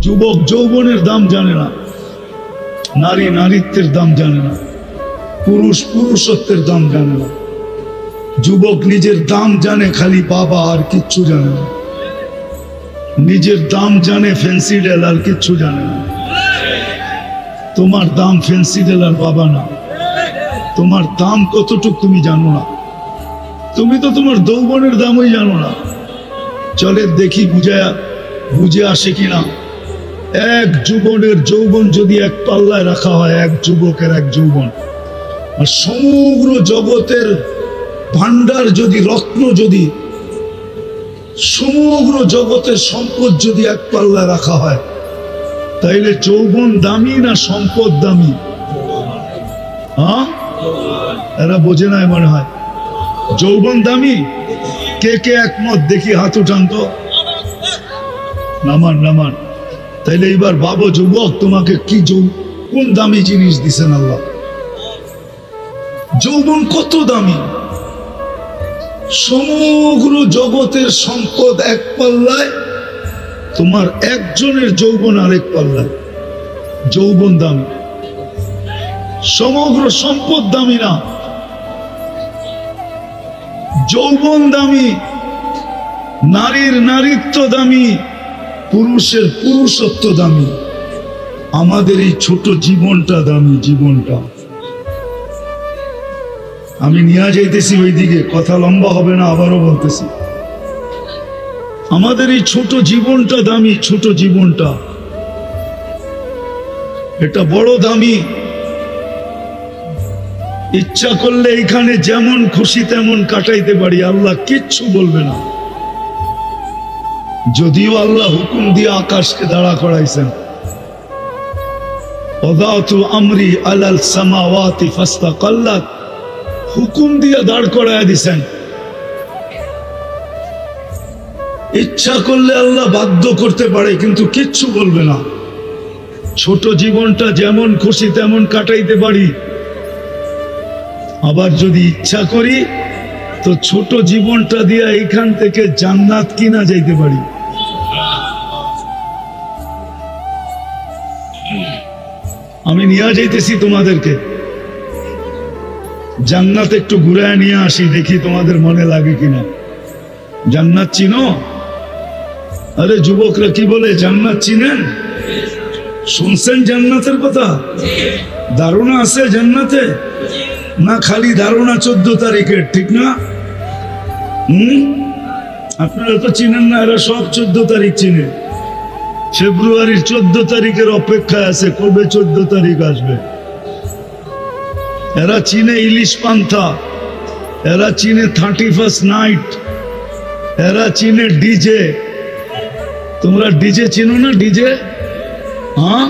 যুবক যৌবনের দাম জানে না, নারী নারীত্বের দাম জানে না, পুরুষ পুরুষত্বের দাম জানে না। যুবক নিজের দাম জানে খালি বাবা, আর কিচ্ছু জানে না। নিজের দাম জানে ফ্যান্সি ডেল, আর কিচ্ছু জানে না। তোমার দাম ফ্যান্সি ডেল আর বাবা না। তোমার দাম কতটুক তুমি জানো না। তুমি তো তোমার যৌবনের দামই জানো না। চলে দেখি বুঝে আসে কিনা। এক যুবনের যৌবন যদি এক পাল্লায় রাখা হয়, এক যুবকের এক যৌবন, আর সমগ্র জগতের ভান্ডার যদি, রত্ন যদি, সমগ্র জগতের সম্পদ যদি এক পাল্লায় রাখা হয়, তাইলে যৌবন দামি না সম্পদ দামি? হ্যাঁ, এরা বোঝে নাই মনে হয়। যৌবন দামি। কে কে একমত দেখি হাত উঠান তো। নামান নামান। তাইলে এবার ভাবো যুবক, তোমাকে কি কোন দামি জিনিস দিছেন আল্লাহ? যৌবন কত দামি। সমগ্র জগতের সম্পদ এক পাল্লায়, তোমার একজনের যৌবন আরেক পাল্লায়। যৌবন দামি, সমগ্র সম্পদ দামি না। যৌবন দামি, নারীর নারীত্ব দামি, পুরুষের পুরুষত্ব দামি। আমাদের এই ছোট জীবনটা দামি। জীবনটা আমি নিয়ে যাইতেছি ওইদিকে, কথা লম্বা হবে না, আবারও বলতেছি। আমাদের এই ছোট জীবনটা দামি। ছোট জীবনটা এটা বড় দামি। ইচ্ছা করলে এখানে যেমন খুশি তেমন কাটাইতে পারি, আল্লাহ কিচ্ছু বলবে না। যদিও আল্লাহ হুকুম দিয়ে আকাশকে দাঁড়া করাইছেন, ওয়াদাতু আমরি আলাল সামাওয়াতি ফাস্তাকাল্লাত, হুকুম দিয়ে দাঁড় করায় দিছেন। ইচ্ছা করলে আল্লাহ বাধ্য করতে পারে, কিন্তু কিচ্ছু বলবে না। ছোট জীবনটা যেমন খুশি তেমন কাটাইতে পারি। আবার যদি ইচ্ছা করি তো ছোট জীবনটা দিয়ে এখান থেকে জান্নাত কিনা যাইতে পারি। আমি নিয়ে যাইতেছি তোমাদেরকে জান্নাত, একটু ঘুরায় নিয়ে আসি, দেখি তোমাদের মনে লাগে কিনা। জান্নাত চিনো? আরে যুবকরা কি বলে, জান্নাত চিনেন? শুনছেন জান্নাতের কথা? ধারণা আছে জান্নাতে? না খালি ধারণা 14 তারিখের, ঠিক না? আপনারা তো চিনেন না, এরা সব 14 তারিখ চিনে। ফেব্রুয়ারির 14 তারিখের অপেক্ষায় আছে, কবে 14 তারিখ আসবে। এরা চিনে ইলিশ পান্থা, এরা চিনে 31st নাইট, এরা চিনে ডিজে। তোমরা ডিজে চিনো না? ডিজে, হ্যাঁ,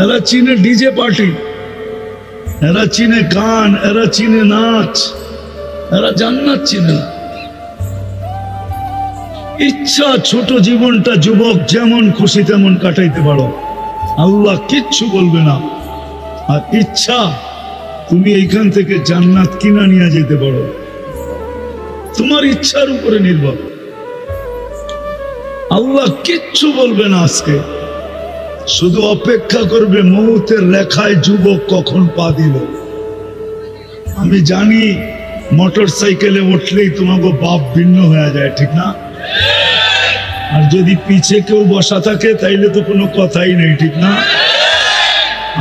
এরা চিনে ডিজে পার্টি, এরা চিনে গান, এরা চিনে নাচ, এরা জান্নাত চিনে না। ইচ্ছা ছোট জীবনটা যুবক যেমন খুশি তেমন কাটাইতে পারো, আল্লাহ কিচ্ছু বলবে না। আর ইচ্ছা তুমি এইখান থেকে জান্নাত কিনা নিয়ে যেতে পারো, তোমার ইচ্ছার উপরে নির্ভর। আল্লাহ কিচ্ছু বলবে না আজকে, শুধু অপেক্ষা করবে মৌতের লেখায় যুবক কখন পা দিল। আমি জানি মোটর সাইকেলে উঠলেই তোমাকে বাপ ভিন্ন হয়ে যায়, ঠিক না? আর যদি পিছে কেউ বসা থাকে তাইলে তো কোনো কথাই নেই, ঠিক না?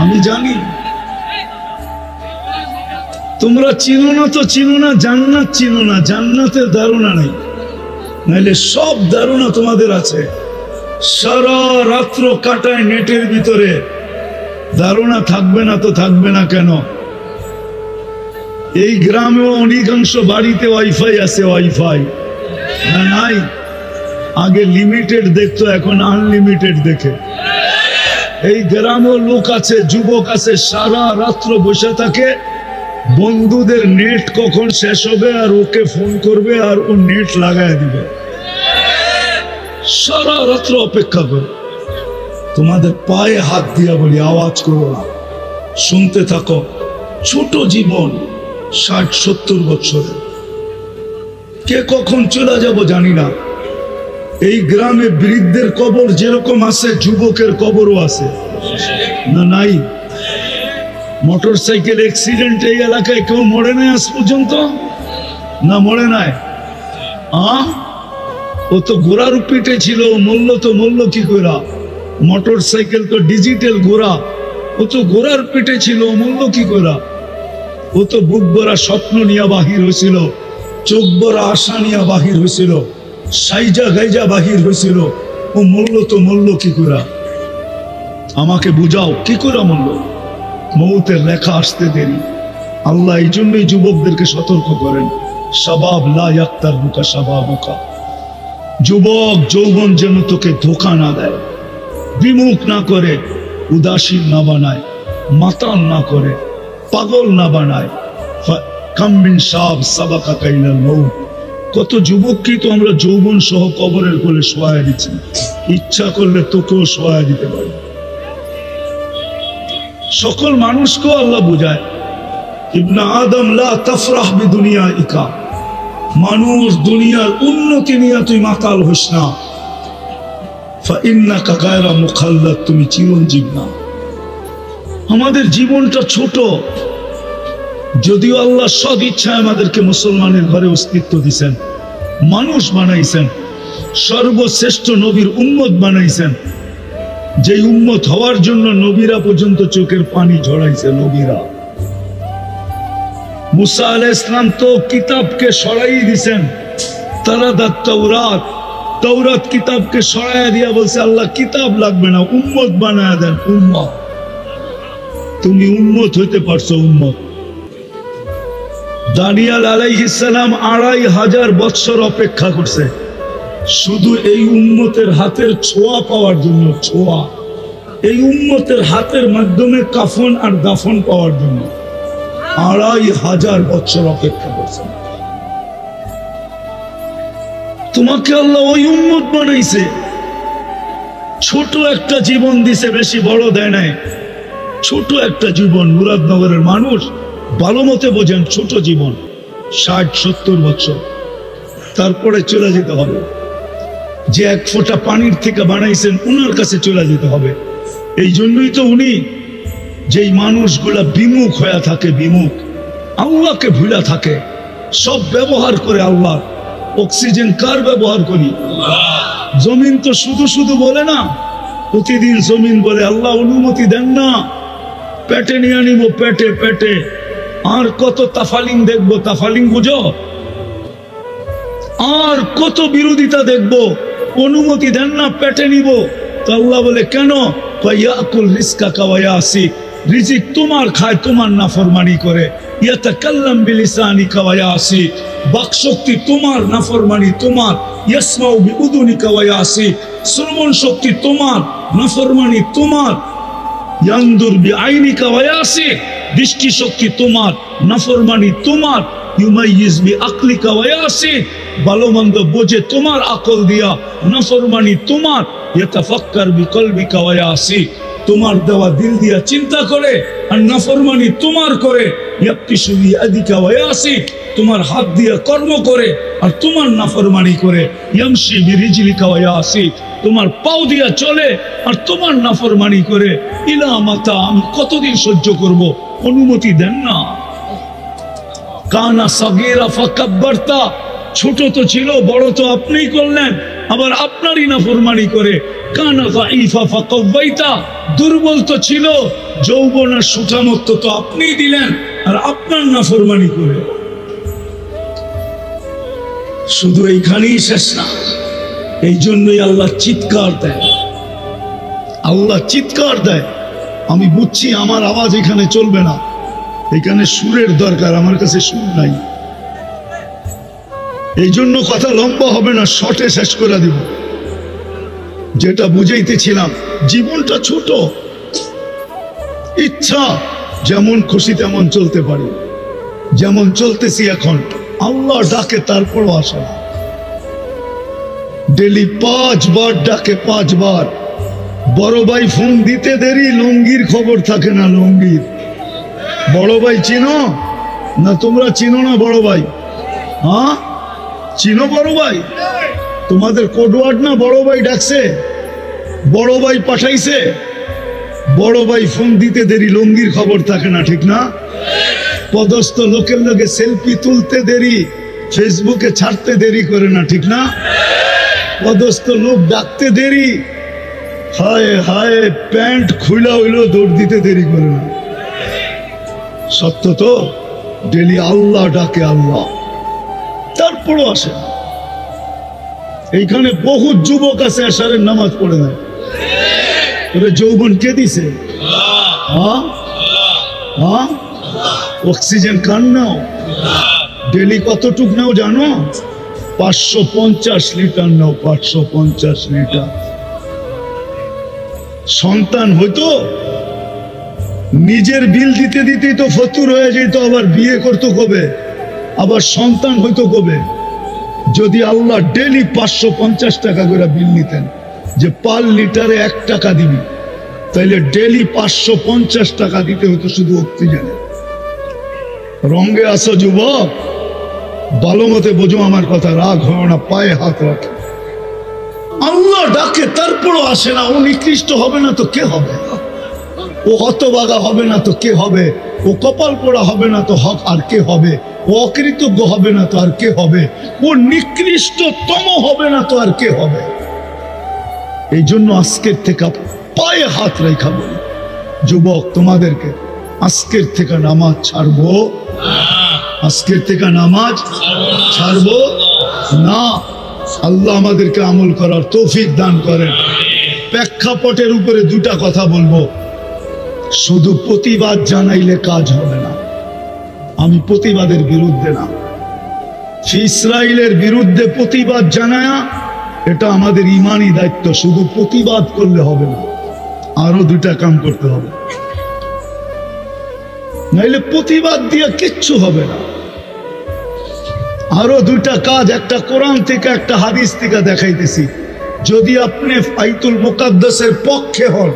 আমি জানি তোমরা চিনো না, তো চিনো না, জান্নাত চিনো না, জান্নাতের ধারণা নেই। নাইলে সব ধারণা তোমাদের আছে। সারা রাত্র কাটায় নেটের ভিতরে, ধারণা থাকবে না তো থাকবে না কেন? এই গ্রামেও অনেকাংশ বাড়িতে ওয়াইফাই আছে। ওয়াইফাই না নাই? আগে লিমিটেড দেখতো, এখন আনলিমিটেড দেখে। এই গ্রামেও লোক আছে, যুবক আছে, সারা রাত্র বসে থাকে, বন্ধুদের নেট কখন শেষ হবে আর ওকে ফোন করবে আর ও নেট লাগায় দিবে। সারা রাত্র অপেক্ষা করে। তোমাদের পায়ে হাত দিয়া বলি, আওয়াজ করো না, শুনতে থাকো। ছোট জীবন, 60-70 বছরের। কে কখন চলে যাব জানি না। এই গ্রামে বৃদ্ধের কবর যেরকম আছে যুবকের কবরও আছে না? নাই? মোটর সাইকেল অ্যাক্সিডেন্ট এই এলাকায় কেউ মরে নাই আজ পর্যন্ত? না মরে নাই? ও তো ঘোড়ার পিঠে ছিল, মূল্য কি ঘোড়া? মোটর সাইকেল তো ডিজিটাল ঘোড়া, ও তো ঘোড়ার পিঠে ছিল, মূল্য কি ঘোড়া? ও তো বুক ভরা স্বপ্ন নিয়ে বাহির হয়েছিল, চোখ ভরা আশা নিয়ে বাহির হয়েছিল, সাইজা গাইজা বাহির হয়েছিল। ও মূল্য কি ঘোড়া? আমাকে বুঝাও কি করে মূল্য? মৌতের লেখা আসতে দেরি। আল্লাহ এই জন্যই যুবকদেরকে সতর্ক করেন, শাবাব লা ইয়াক্তারবুকা শাবাবুকা। যুবক যৌবন যেন তোকে ধোঁকা না দেয়, বিমুখ না করে, উদাসীন না বানায়, মাতাল না করে, পাগল না বানায়। কামিন সাব সাবাকা কাইলাল মউত। কত যুবককেই তো আমরা যৌবন সহ কবরের কোলে শোয়া দিচ্ছি, ইচ্ছা করলে তোকেও শোয়া দিতে পারি। সকল মানুষকেও আল্লাহ বুঝায়, ইবনে আদম লা তাফরাহ বিদুনিয়াইকা, মানুষ দুনিয়ার উন্নতি নিয়ে তুই মাতাল হইস না। ফাইন্নাকা গায়রা মুখাল্লাদ, তুমি চিরঞ্জীব না। আমাদের জীবনটা ছোট, যদিও আল্লাহ সদ ইচ্ছায় আমাদেরকে মুসলমানের ঘরে অস্তিত্ব দিয়েছেন, মানুষ বানাইছেন, সর্বশ্রেষ্ঠ নবীর উম্মত বানাইছেন, যে উম্মত হওয়ার জন্য নবীরা পর্যন্ত চোখের পানি ঝরাইছে। নবীরা, মুসা আলাইহিস সালাম তো কিতাবকে সরাই দিয়েছেন, তারাদাত তাওরাত, তাওরাত কিতাবকে সরাইয়া দিয়া বলছে আল্লাহ কিতাব লাগবে না, উম্মত বানায়া দেন। উম্মত, তুমি উম্মত হইতে পারছো? উম্মত। দানিয়েল আলাইহিস সালাম 2500 বছর অপেক্ষা করছে শুধু এই উম্মতের হাতের ছোঁয়া পাওয়ার জন্য। ছোঁয়া, এই উম্মতের হাতের মাধ্যমে কাফন আর দাফন পাওয়ার জন্য 2500 বছর অপেক্ষা করছে। তোমাকে আল্লাহ ওই উম্মত বানাইছে, ছোট একটা জীবন দিছে, বেশি বড় দেয় নাই। ছোট একটা জীবন। মুরাদনগরের মানুষ ভালো মতে বোঝেন, ছোট জীবন, 60-70 বছর, তারপরে চলে যেতে হবে। যে এক ফোঁটা পানির থেকে বানাইছেন উনার কাছে চলে যেতে হবে। এই জন্যই তো উনি, যেই মানুষগুলা বিমুখ হয়ে থাকে, বিমুখ, আল্লাহকে ভুলা থাকে, সব ব্যবহার করে আল্লাহ। অক্সিজেন কার ব্যবহার করি? জমিন তো শুধু শুধু বলে না, প্রতিদিন জমিন বলে আল্লাহ অনুমতি দেন না, পেটে নিয়ে নিব, পেটে পেটে। আর কত তাফালিং দেখবো, তাফালিং বুঝো? আর কত বিরোধিতা দেখবো, অনুমতি দেন না, পেটে নিব। তো আল্লাহ বলে কেন? ইয়াকুল রিজকাকা ওয়া ইয়াসি, রিজিক তোমার খায়, তোমার নাফরমানি করে। ইয়াতাকাল্লাম বিলিসানিকা ওয়া ইয়াসি, বাকশক্তি তোমার, নাফরমানি তোমার। ইয়াসমাউ বিউদুনিকা ওয়া ইয়াসি, শ্রবণ শক্তি তোমার, নাফরমানি তোমার। ইয়ানদুর বিআইনিকা ওয়া ইয়াসি, দৃষ্টি শক্তি তোমার, নাফরমানি তোমার। ইউমাইয়িজ বিআকলিকা ওয়া ইয়াসি, ভালো মন্দ বোঝে তোমার আকল দিয়া, নাফরমানি তোমার। ইয়াতাফাক্কার বিকলবিকা ওয়া ইয়াসি, তোমার দেওয়া দিল দিয়া চিন্তা করে, আর নাফরমানি তোমার করে। ইয়াক্তিশু বিয়াদিকা ওয়া ইয়াসি, তোমার হাত দিয়া কর্ম করে আর তোমার নাফরমানি করে। ইয়ামশি বিরিজলিকা ওয়া ইয়াসি, তোমার পাও দিয়া চলে আর তোমার নাফরমানি করে। ইলা মাতা, আমি কতদিন সহ্য করব? অনুমতি দেন না। কানা সাগীরা ফাকাব্বারতা, ছোট তো ছিল, বড় তো আপনিই করলেন, আবার আপনারই নাফরমানি করে। কানা যাইফা ফাকাওয়াইতা, দুর্বল তো ছিল, যৌবন আর সুঠামত্ব তো আপনিই দিলেন, আর আপনার নাফরমানি করে। শুধু এইখানেই শেষ না, এই জন্যই আল্লাহ চিৎকার দেয়। আল্লাহ চিৎকার দেয়। আমি বুঝছি আমার আওয়াজ এখানে চলবে না, এখানে সুরের দরকার, আমার কাছে সুর নাই। এই জন্য কথা লম্বা হবে না, শর্টে শেষ করে দিব। যেটা বুঝাইতেছিলাম, জীবনটা ছোট, ইচ্ছা যেমন খুশি তেমন চলতে পারে, যেমন চলতেছি এখন। আল্লাহ ডাকে তারপরও আসে না। ডেলি 5 বার ডাকে, 5 বার। বড় ভাই ফোন দিতে দেরি, লুঙ্গির খবর থাকে না। লুঙ্গির বড় ভাই চিনো না? তোমরা চিনো না বড় ভাই? হ্যাঁ চিনো বড় ভাই? তোমাদের কোডওয়ার্ড না বড় ভাই ডাকছে, বড় ভাই পাঠাইছে, বড় ভাই ফোন দিতে দেরি, লঙ্গির খবর থাকে না, ঠিক না? পদস্থ লোকের লগে সেলফি তুলতে দেরি, ফেসবুকে ছাড়তে দেরি করে না, ঠিক না? পদস্থ লোক ডাকতে দেরি, হায় হায় প্যান্ট খুলা হইলো দৌড় দিতে দেরি করে না। সত্য তো? ডেলি আল্লাহ ডাকে আল্লাহ, তারপরও আসে না। এইখানে বহু যুবক আছে এশারের নামাজ পড়ে না। ওরে যৌবন কে দিছে? অক্সিজেন কান নাও, ডেলি কতটুক নাও জানো? 550 লিটার নাও, 550 লিটার। সন্তান হইতো, নিজের বিল দিতে দিতেই তো ফতুর হয়ে যেত, আবার বিয়ে করতো কবে, আবার সন্তান হইতো কবে? যদি আল্লাহ ডেলি 550 টাকা করে বিল নিতেন, যে পার লিটারে 1 টাকা দিবি, তাইলে ডেলি 550 টাকা দিতে হতো শুধু অক্সিজেনে। রঙে আসো যুবক, ভালো মতে বোঝো আমার কথা, রাগ হয় না, পায়ে হাত রাখে। আল্লাহ ডাকে তারপরও আসে না। ও নিকৃষ্ট হবে না তো কে হবে? ও হতভাগা হবে না তো কে হবে? ও কপাল পোড়া হবে না তো হক আর কে হবে? ও অকৃতজ্ঞ হবে না তো আর কে হবে? ও নিকৃষ্টতম হবে না তো আর কে হবে? এই জন্য আজকের থেকে পায়ে হাত রেখা বলি যুবক তোমাদেরকে, আজকের থেকে নামাজ ছাড়বো, আজকের থেকে নামাজ ছাড়বো না। আল্লাহ আমাদেরকে আমল করার তৌফিক দান করেন। প্রেক্ষাপটের উপরে দুটা কথা বলবো। শুধু প্রতিবাদ জানাইলে কাজ হবে না। আমি প্রতিবাদের বিরুদ্ধে না, ইসরায়েলের বিরুদ্ধে প্রতিবাদ জানায়া এটা আমাদের ইমানি দায়িত্ব। শুধু প্রতিবাদ করলে হবে না, আরো দুটা কাম করতে হবে, নাইলে প্রতিবাদ দিয়ে কিচ্ছু হবে না। আরো দুটা কাজ, একটা কোরআন থেকে একটা হাদিস থেকে দেখাইতেছি। যদি আপনি বাইতুল মুকাদ্দাসের পক্ষে হন,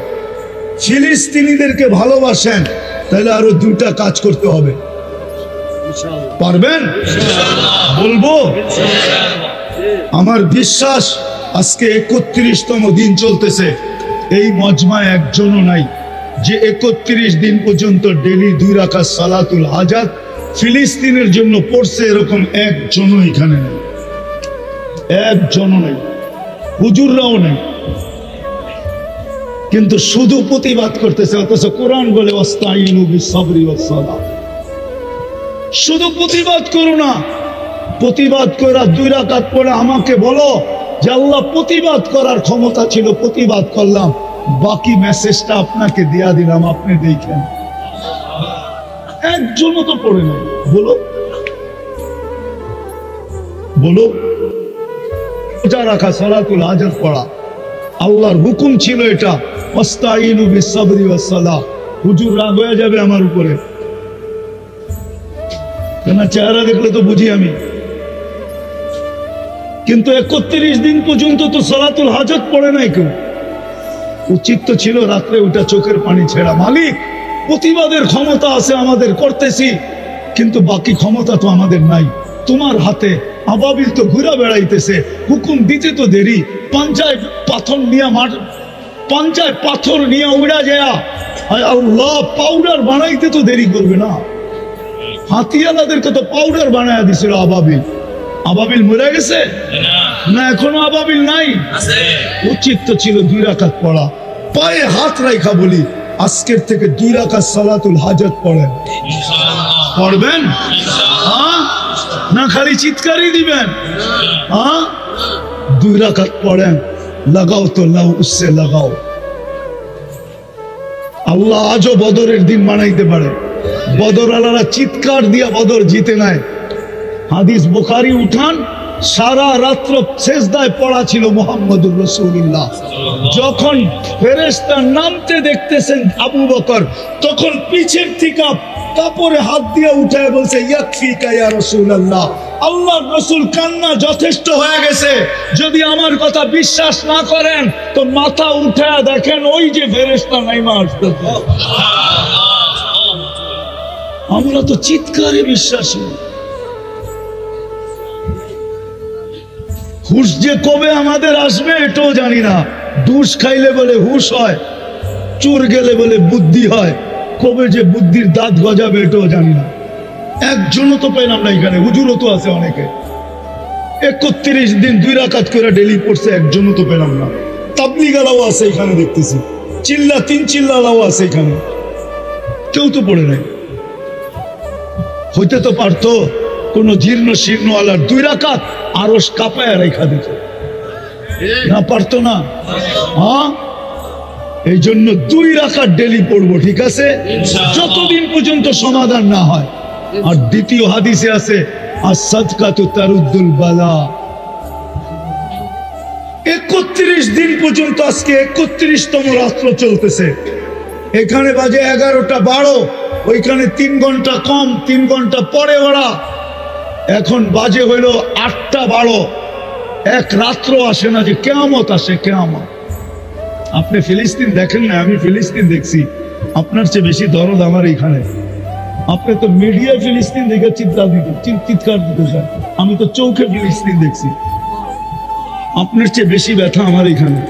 ফিলিস্তিনিদেরকে ভালোবাসেন, তাহলে আরো দুটা কাজ করতে হবে। পারবেন? বলবো? আমার বিশ্বাস আজকে 31তম দিন চলতেছে, এই মজমায় একজনও নাই যে 31 দিন পর্যন্ত ডেলি 2 রাকাত সালাতুল হাজাত ফিলিস্তিনের জন্য পড়ছে, এরকম একজনও এখানে নেই, একজনও নেই, হুজুররাও নেই। কিন্তু শুধু প্রতিবাদ করতেছে, অথচ কোরআন বলে ওয়াস্তাইনু বিসসবরি ওয়াসসালাহ। শুধু প্রতিবাদ করো না, প্রতিবাদ করে 2 রাকাত পড়ে আমাকে বলো যে আল্লাহ প্রতিবাদ করার ক্ষমতা ছিল, প্রতিবাদ করলাম, বাকি মেসেজটা আপনাকে দেয়া দিলাম, আপনি দেখেন। একজনও তো পড়ে নাই। বলো বলো, রোজা রাখা, সালাতুল হাজাত পড়া, আল্লাহর হুকুম ছিল এটা। ওয়াস্তাইনু বিসসবরি ওয়াসসালাহ। হুজুর রাগ হয়ে যাবে আমার উপরে, কেন চেহারা দেখলে তো বুঝি আমি। কিন্তু 31 দিন পর্যন্ত তো সালাতুল হাজাত পড়ে নাই কেউ। উচিত তো ছিল রাত্রে ওটা চোখের পানি ছেড়া। মালিক, প্রতিবাদের ক্ষমতা আছে আমাদের, করতেছি, কিন্তু বাকি ক্ষমতা তো আমাদের নাই। তোমার হাতে। আবাবিল তো ঘুরা বেড়াইতেছে, হুকুম দিতে তো দেরি। পাঞ্জায় পাথর নিয়ে উড়া যায়, আল্লাহ পাউডার বানাইতে তো দেরি করবে না। হাতিয়ালাদেরকে তো পাউডার বানায় দিছিল আবাবিল। আবাবিল মরে গেছে না? এখনো আবাবিল নাই? উচিত তো ছিল 2 রাকাত পড়া। পায়ে হাত রাখা বলি, আজকের থেকে 2 রাকাত সালাতুল হাজাত পড়েন। পড়বেন না খালি চিৎকারই দিবেন? 2 রাকাত পড়েন, লাগাও তো লাও, উসসে লাগাও। আল্লাহ আজও বদরের দিন বানাইতে পারে। বদর আলারা চিৎকার দিয়া বদর জিতে নেয়। হাদিস বুখারী উঠান, সারা রাত্র সেজদায় পড়া ছিল মুহাম্মদুর রাসূলুল্লাহ। যখন ফেরেশতা নামতে দেখতেছেন আবু বকর, তখন পিছের থেকে কাপড়ে হাত দিয়ে উঠায় বলছে, ইয়াকফিকা ইয়া রাসূলুল্লাহ, আল্লাহর রাসূল কান্না যথেষ্ট হয়ে গেছে। যদি আমার কথা বিশ্বাস না করেন তো মাথা উঠায় দেখেন, ওই যে ফেরেশতা নাইমা আসতেছে। আমরা তো চিৎকারে বিশ্বাসী। হুশ যে কবে আমাদের আসবে এটাও জানি না। দুষ খাইলে বলে হুশ হয়, চোর গেলে বলে বুদ্ধি হয়, কবে যে বুদ্ধির দাঁত গজাবে এটাও জানি না। একজনও তো পেলাম না এখানে, হুজুরও তো আছে অনেকে 31 দিন 2 রাকাত করে ডেলি পড়ছে, একজনও তো পেলাম না। তাবলিগালাও আছে এখানে দেখতেছি, চিল্লা 3 চিল্লালাও আছে এখানে, কেউ তো পড়ে নাই। হইতে তো পারতো কোন জীর্ণ শীর্ণ আলার 2 রাকাত আরশ কাঁপায় রেখা দিত, না পারতো না? হ্যাঁ, এই জন্য 2 রাকাত ডেলি পড়বো, ঠিক আছে, যতদিন পর্যন্ত সমাধান না হয়। আর দ্বিতীয় হাদিসে আছে as-sadqatu তারুদ্দুল বালা। 31 দিন পর্যন্ত, আজকে 31তম রাত্র চলতেছে, এখানে বাজে 11টা 12, ওইখানে 3 ঘন্টা কম, 3 ঘন্টা পরে ওরা, এখন বাজে হইল 8টা 12। এক রাত্র আসে না যে কিয়ামত আসে, কিয়ামত। আপনি ফিলিস্তিন দেখেন না, আমি ফিলিস্তিন দেখছি, আপনার চেয়ে বেশি দরদ আমার এখানে। আপনি তো মিডিয়া ফিলিস্তিন দেখে চিৎকার দিতে চান, আমি তো চোখে ফিলিস্তিন দেখছি। আপনার চেয়ে বেশি ব্যথা আমার এখানে।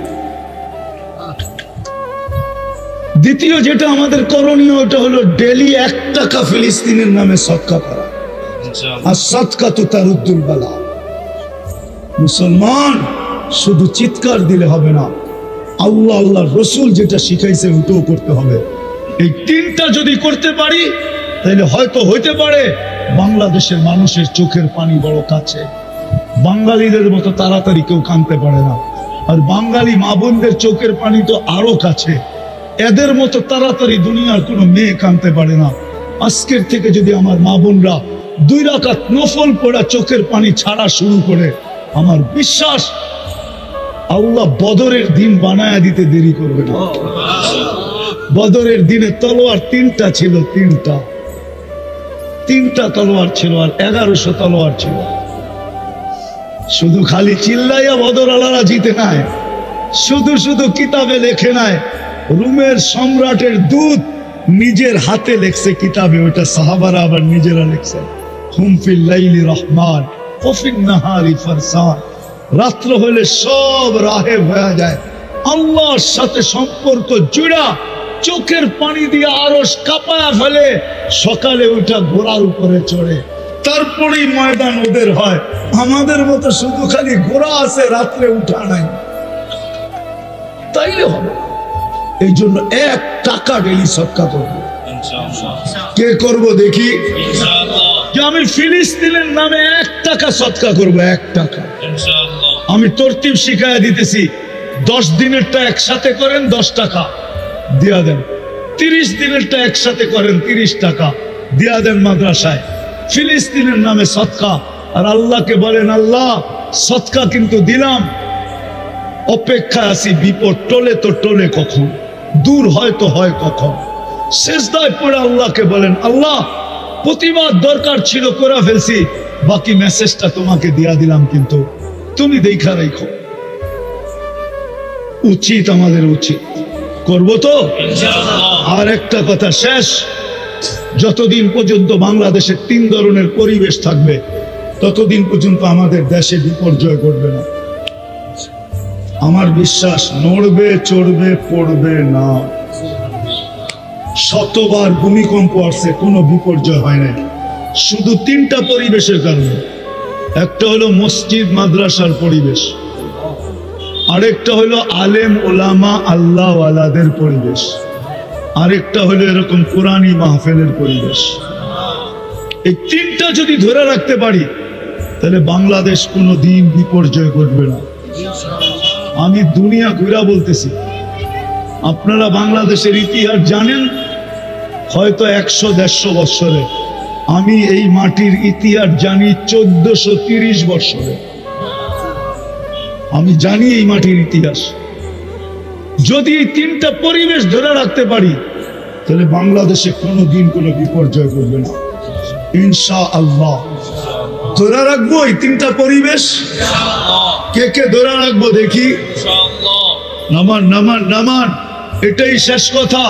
দ্বিতীয় যেটা আমাদের করণীয়, ওটা হলো ডেলি 1 টাকা ফিলিস্তিনের নামে সদকা করা। আর সদকা তো তারুদ্দুল বালা। মুসলমান শুধু চিৎকার দিলে হবে না, আল্লাহ আল্লাহ রসুল যেটা শিখাইছে ওটাও করতে হবে। এই 3টা যদি করতে পারি তাহলে হয়তো হইতে পারে বাংলাদেশের মানুষের চোখের পানি বড় কাছে। বাঙালিদের মতো তাড়াতাড়ি কেউ কাঁদতে পারে না, আর বাঙালি মা বোনদের চোখের পানি তো আরো কাছে। এদের মতো তাড়াতাড়ি দুনিয়ার কোনো মেয়ে কাঁদতে পারে না। আজকের থেকে যদি আমার মা বোনরা 2 রাকাত নফল পড়া চোখের পানি ছাড়া শুরু করে, আমার বিশ্বাস আল্লাহ বদরের দিন বানায়া দিতে দেরি করবে না। বদরের দিনে তলোয়ার 3টা ছিল, 3টা তলোয়ার ছিল, আর 1100 তলোয়ার ছিল। শুধু খালি চিল্লাইয়া বদর আলারা জিতে নাই, শুধু শুধু কিতাবে লেখে নাই। রুমের সম্রাটের দূত নিজের হাতে লেখছে কিতাবে, ওটা সাহাবারা আবার নিজেরা লেখছে। হুম ফিল লাইলি রহমান ওয়া ফিন নাহারি ফারসান। রাত্র হলে সব রাহেব হয়ে যায়, আল্লাহর সাথে সম্পর্ক জুড়া, চোখের পানি দিয়ে আরশ কাঁপায়া ফেলে। সকালে ওটা ঘোড়ার উপরে চড়ে, তারপরেই ময়দান ওদের হয়। আমাদের মতো শুধু খালি ঘোড়া আছে, রাত্রে উঠা নাই, তাইলে হবে। এই জন্য 1 টাকা ডেলি সদকা করবো। কে করবো দেখি? যে আমি ফিলিস্তিনের নামে 1 টাকা সদকা করবো, 1 টাকা। আমি তরতিব শিখাইয়া দিতেছি, 10 দিনেরটা একসাথে করেন 10 টাকা দিয়া দেন, 30 দিনেরটা একসাথে করেন 30 টাকা দিয়া দেন মাদ্রাসায়। ফিলিস্তিনের নামে সদকা। আর আল্লাহকে বলেন, আল্লাহ সদকা কিন্তু দিলাম, অপেক্ষা আছি বিপদ টলে তো টলে কখন, দূর হয় তো হয় কখন। সেজদায় পড়ে আল্লাহকে বলেন, আল্লাহ প্রতিবাদ দরকার ছিল করে ফেলছি, বাকি মেসেজটা তোমাকে দিয়া দিলাম, কিন্তু তুমি দেখা রেখো। উচিত, আমাদের উচিত, করবো তো আর একটা কথা শেষ, যতদিন পর্যন্ত বাংলাদেশে 3 ধরনের পরিবেশ থাকবে ততদিন পর্যন্ত আমাদের দেশে বিপর্যয় ঘটবে না। আমার বিশ্বাস নড়বে চড়বে পড়বে না। শতবার ভূমিকম্প আসছে, কোনো বিপর্যয় হয় না, শুধু 3টা পরিবেশের কারণে। একটা হলো মসজিদ মাদ্রাসার পরিবেশ, আরেকটা হলো আলেম ওলামা আল্লাহ ওয়ালাদের পরিবেশ, আরেকটা হলো এরকম কোরআনী মাহফিলের পরিবেশ। এই 3টা যদি ধরে রাখতে পারি তাহলে বাংলাদেশ কোনো দিন বিপর্যয় ঘটবে না। আমি দুনিয়া ঘুরা বলতেছি, আপনারা বাংলাদেশের ইতিহাস জানেন হয়তো 100-150 বছরে, আমি এই মাটির ইতিহাস জানি 1430 বছরে। আমি জানি এই মাটির ইতিহাস। যদি এই 3টা পরিবেশ ধরে রাখতে পারি তাহলে বাংলাদেশে কোনোদিন কোনো বিপর্যয় ঘটবে না ইনশাআল্লাহ। ধরে রাখবো এই 3টা পরিবেশ। কে কে ধরে রাখবো দেখি? নামান নামান নামান, এটাই শেষ কথা।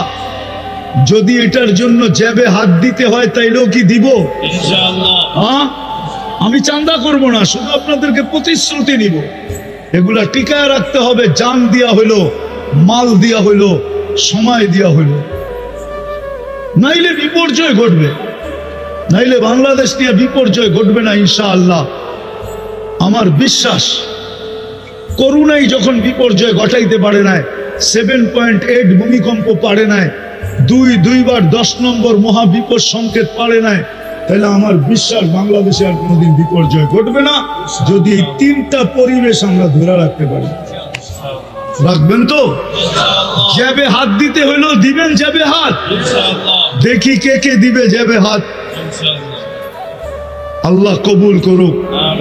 যদি এটার জন্য জেবে হাত দিতে হয় তাইলেও কি দিব? হ্যাঁ, আমি চাঁদা করব না, শুধু আপনাদেরকে প্রতিশ্রুতি নিব। এগুলা টিকায় রাখতে হবে। জান দিয়া হইলো, মাল দিয়া হইলো, সময় দিয়া হইলো, নাইলে বিপর্যয় ঘটবে। নাইলে বাংলাদেশ নিয়ে বিপর্যয় ঘটবে না ইনশাআল্লাহ। আমার বিশ্বাস, করুণাই যখন বিপর্যয় ঘটাইতে পারে নাই, 7.8 ভূমিকম্প পারে নাই, দুইবার 10 নম্বর মহাবিপদ সংকেত পারে নাই, তাহলে আমার বিশ্বাস বাংলাদেশে আর কোনোদিন বিপর্যয় ঘটবে না, যদি এই 3টা পরিবেশ আমরা ধরে রাখতে পারি। রাখবেন তো? যাবে হাত দিতে হইলো দিবেন, যাবে হাত। দেখি কে কে দিবে যাবে হাত। আল্লাহ কবুল করুক।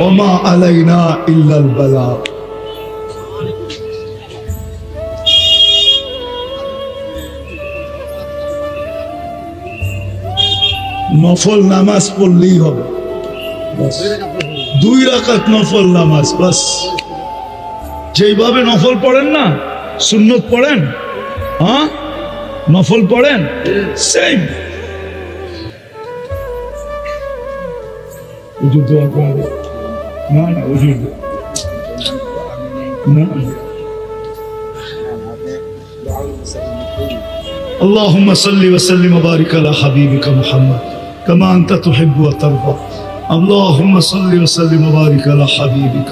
ওমা আলাইনা ইল্লাল বালাগ। নফল নামাজ পড়লেই হবে, 2 রাকাত নফল নামাজ বাস। যেইভাবে নফল পড়েন না, সুন্নত পড়েন, হ্যাঁ নফল পড়েন, সেম। না না হুজুর না। اللهم صل وسلم وبارك على حبيبك محمد كما أنت تحب وترضى. اللهم صل وسلم وبارك على حبيبك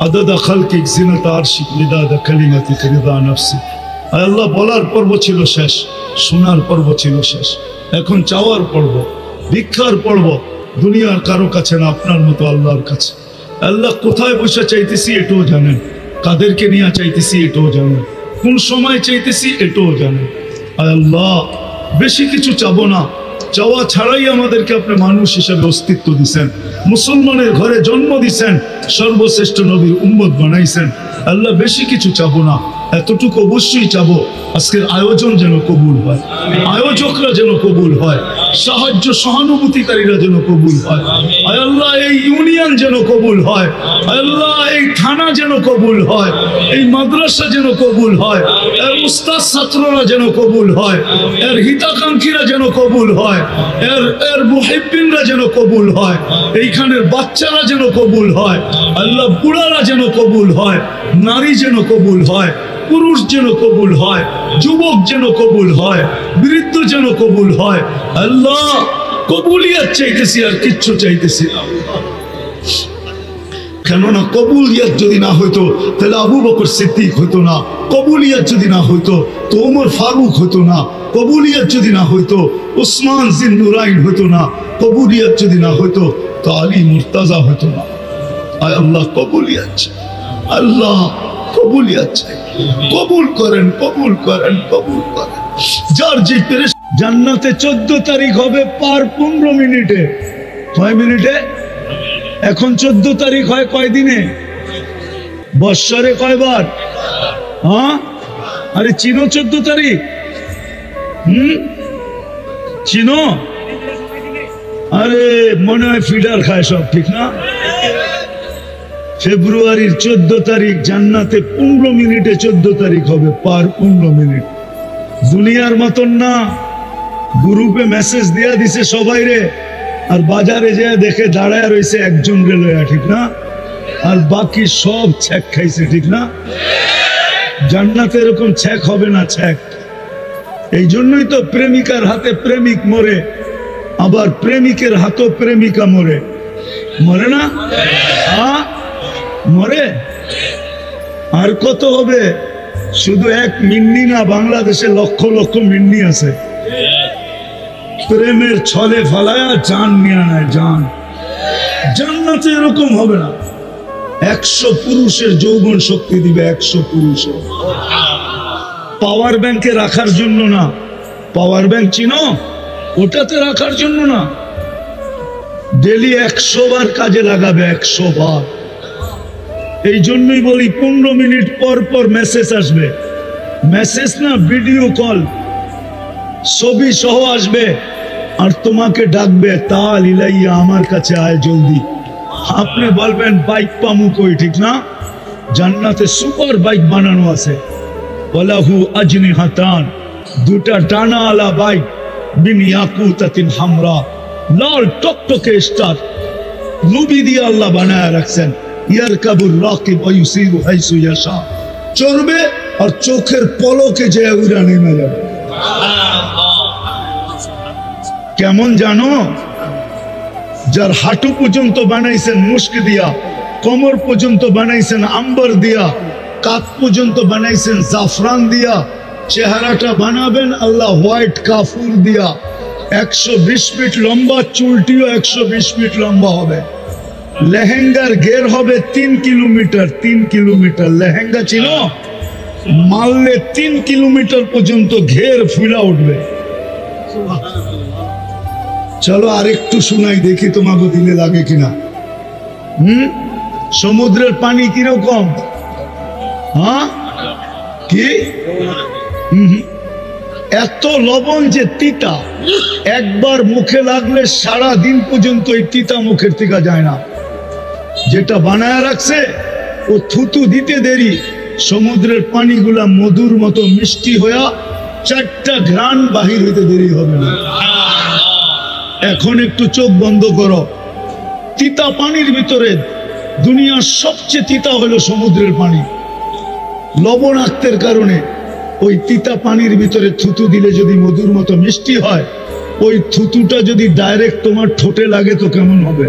عدد خلقك زنة عرشك مداد كلمتك رضا نفسك. আয় আল্লাহ, বলার পর্ব ছিল শেষ, শোনার পর্ব ছিল শেষ, এখন চাওয়ার পর্ব, ভিক্ষার পর্ব। দুনিয়ার কারো কাছে না, আপনার মতো আল্লাহর কাছে। আল্লাহ কোথায় বসে চাইতেছি এটাও জানেন, কাদেরকে নিয়ে চাইতেছি এটাও জানেন, কোন সময় চাইতেছি এটাও জানেন। আল্লাহ বেশি কিছু চাবো না, চাওয়া ছাড়াই আমাদেরকে আপনি মানুষ হিসেবে অস্তিত্ব দিচ্ছেন, মুসলমানের ঘরে জন্ম দিচ্ছেন, সর্বশ্রেষ্ঠ নবীর উম্মত বানাইছেন। আল্লাহ বেশি কিছু চাবো না, এতটুকু অবশ্যই চাবো, আজকের আয়োজন যেন কবুল হয়, আয়োজকরা যেন কবুল হয়, সাহায্য সহানুভূতিকারীরা যেন কবুল হয়। আয় আল্লাহ, এই ইউনিয়ন যেন কবুল হয়। আয় আল্লাহ, এই থানা যেন কবুল হয়, এই মাদ্রাসা যেন কবুল হয়, এর উস্তাদ ছাত্ররা যেন কবুল হয়, এর হিতাকাঙ্ক্ষীরা যেন কবুল হয়, এর মুহিব্বিনরা যেন কবুল হয়, এইখানের বাচ্চারা যেন কবুল হয়। আল্লাহ, বুড়ারা যেন কবুল হয়, নারী যেন কবুল হয়, পুরুষ যেন কবুল হয়, যুবক যেন কবুল হয়, বৃদ্ধ যেন কবুল হয়। আল্লাহ, কবুলিয়াত চাইতেছি, আর কিচ্ছু চাইতেছি না। কেননা কবুলিয়াত যদি না হইতো তাহলে আবু বকর সিদ্দিক হইতো না, কবুলিয়াত যদি না হইতো তো ওমর ফারুক হইতো না, কবুলিয়াত যদি না হইতো উসমান জিন নুরাইন হইতো না, কবুলিয়াত যদি না হইতো তো আলী মুর্তাজা হইতো না। আয় আল্লাহ, কবুলিয়াত চাই, আল্লাহ কবুলিয়াত চাই, কবুল করেন, কবুল করেন, কবুল করেন। যার যে জান্নাতে 14 তারিখ হবে পার 15 মিনিটে। কয় মিনিটে? এখন 14 তারিখ হয় কয় দিনে? বৎসরে কয়বার? হ্যাঁ, আরে চিনো 14 তারিখ? চিনো? আরে মনে হয় ফিডার খায় সব, ঠিক না? ফেব্রুয়ারির 14 তারিখ জান্নাতে 15 মিনিটে 14 তারিখ হবে, পার 15 মিনিট। দুনিয়ার মতন না, গ্রুপে মেসেজ দিয়া দিছে সবাই রে, আর বাজারে যে দেখে দাঁড়ায় রয়েছে একজন রেলওয়ে, ঠিক না? আর বাকি সব ছ্যাক খাইছে, ঠিক না? জান্নাতে এরকম ছ্যাক হবে না, ছ্যাক। এই জন্যই তো প্রেমিকার হাতে প্রেমিক মরে, আবার প্রেমিকের হাতেও প্রেমিকা মরে। মরে না? হ্যাঁ মরে। আর কত হবে? শুধু এক মিন্নি না, বাংলাদেশে লক্ষ লক্ষ মিন্নি আছে। প্রেমের ছলে ফালায়া জান নিয়ে নেয়, জান। জান্নাতে এরকম হবে না। 100 পুরুষের যৌবন শক্তি দিবে, 100 পুরুষের। পাওয়ার ব্যাংকে রাখার জন্য না, পাওয়ার ব্যাংক চিনো? ওটাতে রাখার জন্য না, ডেলি 100 বার কাজে লাগাবে, 100 বার। এই জন্যই বলি 15 মিনিট পর পর মেসেজ আসবে। মেসেজ না, ভিডিও কল, ছবি সহ আসবে, আর তোমাকে ডাকবে, তাল ইলাইয়া, আমার কাছে আয় জলদি। আপনি বলবেন বাইক পামু কই, ঠিক না? জান্নাতে সুপার বাইক বানানো আছে, ওয়ালাহু আজনিহাতান, 2টা ডানা আলা বাইক, বিন ইয়াকুতাতিন হামরা, লাল টকটকে স্টার। নবী দিয়ে আল্লাহ বানায় রাখছেন। ইয়ারকাবুর রাকিব ওয়া ইউসিরু হাইসু ইয়াশা, চলবে আর চোখের পলকে যে উড়া নেমে যাবে। কেমন জানো? যার হাঁটু পর্যন্ত বানাইছেন মুস্ক দিয়া, কোমর পর্যন্ত বানাইছেন আম্বর দিয়া, কাঁধ পর্যন্ত বানাইছেন জাফরান দিয়া, চেহারাটা বানাবেন আল্লাহ হোয়াইট কাফুর দিয়া। 120 ফিট লম্বা, চুলটিও 120 ফিট লম্বা হবে। লেহেঙ্গার ঘের হবে 3 কিলোমিটার। 3 কিলোমিটার লেহেঙ্গা ছিল, মারলে 3 কিলোমিটার পর্যন্ত ঘের ফুলা উঠবে। চলো আরেকটু শোনাই, দেখি তোমাকে দিলে লাগে কিনা। সমুদ্রের পানি কিরকম? হ্যাঁ কি? এত লবণ যে তিতা, একবার মুখে লাগলে সারা দিন পর্যন্ত এই তিতা মুখের থেকে যায় না। যেটা বানায় রাখছে ও থুতু দিতে দেরি, সমুদ্রের পানিগুলা মধুর মতো মিষ্টি হইয়া 4টা ঘ্রাণ বাহির হইতে দেরি হবে না। এখন একটু চোখ বন্ধ করো। তিতা পানির ভিতরে দুনিয়ার সবচেয়ে তিতা হলো সমুদ্রের পানি। লবণাক্তের কারণে ওই তিতা পানির ভিতরে থুতু দিলে যদি মধুর মতো মিষ্টি হয়, ওই থুতুটা যদি ডাইরেক্ট তোমার ঠোঁটে লাগে তো কেমন হবে?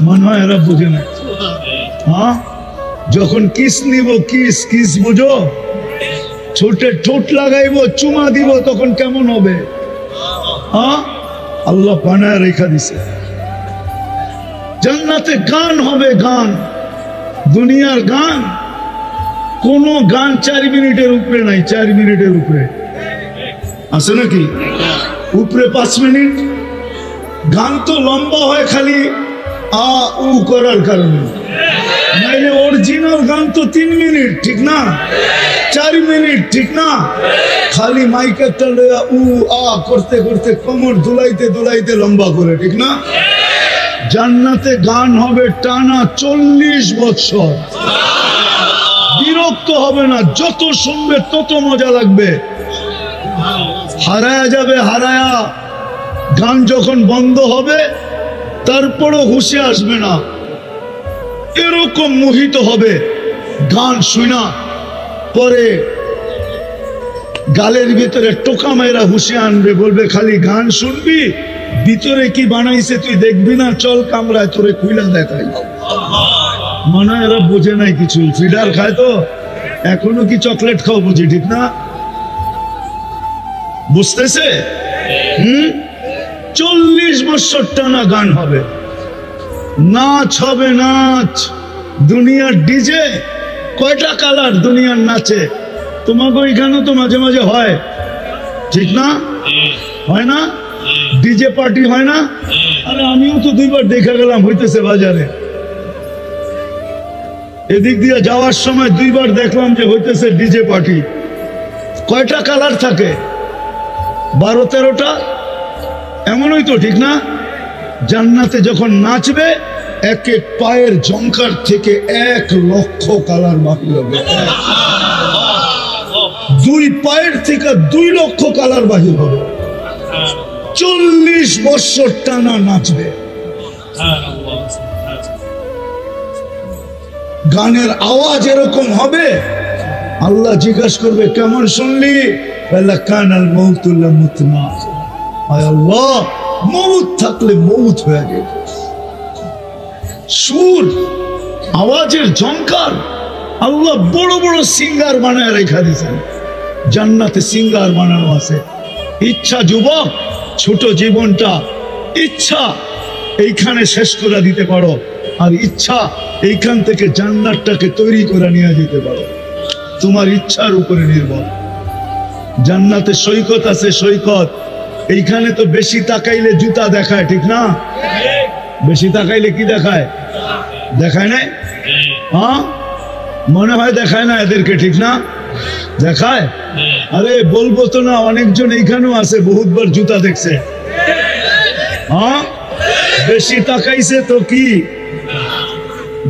মনে হয় এরা বুঝে না। হ্যাঁ, যখন কিস নিব, কিস কিস বুঝো, ঠোঁটে ঠোঁট লাগাইবো, চুমা দিব, তখন কেমন হবে? হ্যাঁ, আল্লাহ বানায় রেখা দিছে। জান্নাতে গান হবে, গান, দুনিয়ার গান। কোন গান 4 মিনিটের উপরে নাই। 4 মিনিটের উপরে আছে নাকি? উপরে 5 মিনিট। গান তো লম্বা হয় খালি আ উ করার কারণে, নাইলে অরিজিনাল গান তো 3 মিনিট, ঠিক না? 4 মিনিট, ঠিক না? খালি মাইকেরটা লইয়া উ আ করতে করতে কোমর দুলাইতে দুলাইতে লম্বা করে, ঠিক না? জান্নাতে গান হবে টানা 40 বছর। বিরক্ত হবে না, যত শুনবে তত মজা লাগবে। হারায়া যাবে, হারায়া। গান যখন বন্ধ হবে তারপরও হুঁশে আসবে না, এরকম মোহিত হবে। গান শুনা পরে গালের ভিতরে টোকা মেয়েরা হুঁশে আনবে, বলবে খালি গান শুনবি, ভিতরে কি বানাইছে তুই দেখবি না, চল কামরায় তোরে খুইলা দেখাই। মনে হয় এরা বোঝে নাই কিছু, ফিডার খায় তো এখনো কি চকলেট খাও বুঝি, ঠিক না? বুঝতেছে? 40 বছর টানা গান হবে, নাচ হবে, নাচ। দুনিয়ার ডিজে কয়টা কালার দুনিয়ার নাচে, তোমাকে ওইখানেও তো মাঝে মাঝে হয়, ঠিক না? হয় না? ডিজে পার্টি হয় না? আরে আমিও তো 2বার দেখা গেলাম, হইতেছে বাজারে। এদিক দিয়ে যাওয়ার সময় 2বার দেখলাম যে হইতেছে ডিজে পার্টি। কয়টা কালার থাকে? 12-13টা, এমনই তো, ঠিক না? জান্নাতে যখন নাচবে, এক এক পায়ের ঝংকার থেকে 1 লক্ষ কালার বাহির হবে। 2 পায়ের থেকে 2 লক্ষ কালার বাহির হবে। 40 বছর টানা নাচবে। গানের আওয়াজ এরকম হবে, আল্লাহ জিজ্ঞাসা করবে কেমন শুনলি? কানাল মউতুল্লাহ মুতনা। আয় আল্লাহ, মউত থাকলে মউত হয়ে যাবে। সুর, আওয়াজের ঝংকার, আল্লাহ বড় বড় সিঙ্গার বানায় রেখা দিয়েছেন। জান্নাতে সিঙ্গার বানানো আছে। ইচ্ছা যুবক, ছোট জীবনটা ইচ্ছা এইখানে শেষ করে দিতে পারো, আর ইচ্ছা এইখান থেকে জান্নাতটাকে তৈরি করে নিয়ে যেতে পারো। তোমার ইচ্ছার উপরে নির্ভর। জান্নাতে সৈকত আছে, সৈকত। এইখানে তো বেশি তাকাইলে জুতা দেখায়, ঠিক না? বেশি তাকাইলে কি দেখায়? দেখায় না? হ্যাঁ, মনে হয় দেখায় না এদেরকে, ঠিক না? দেখায়। আরে বলবো তো না, অনেকজন এইখানেও আছে বহুতবার জুতা দেখছে। হ্যাঁ, বেশি তাকাইছে তো কি?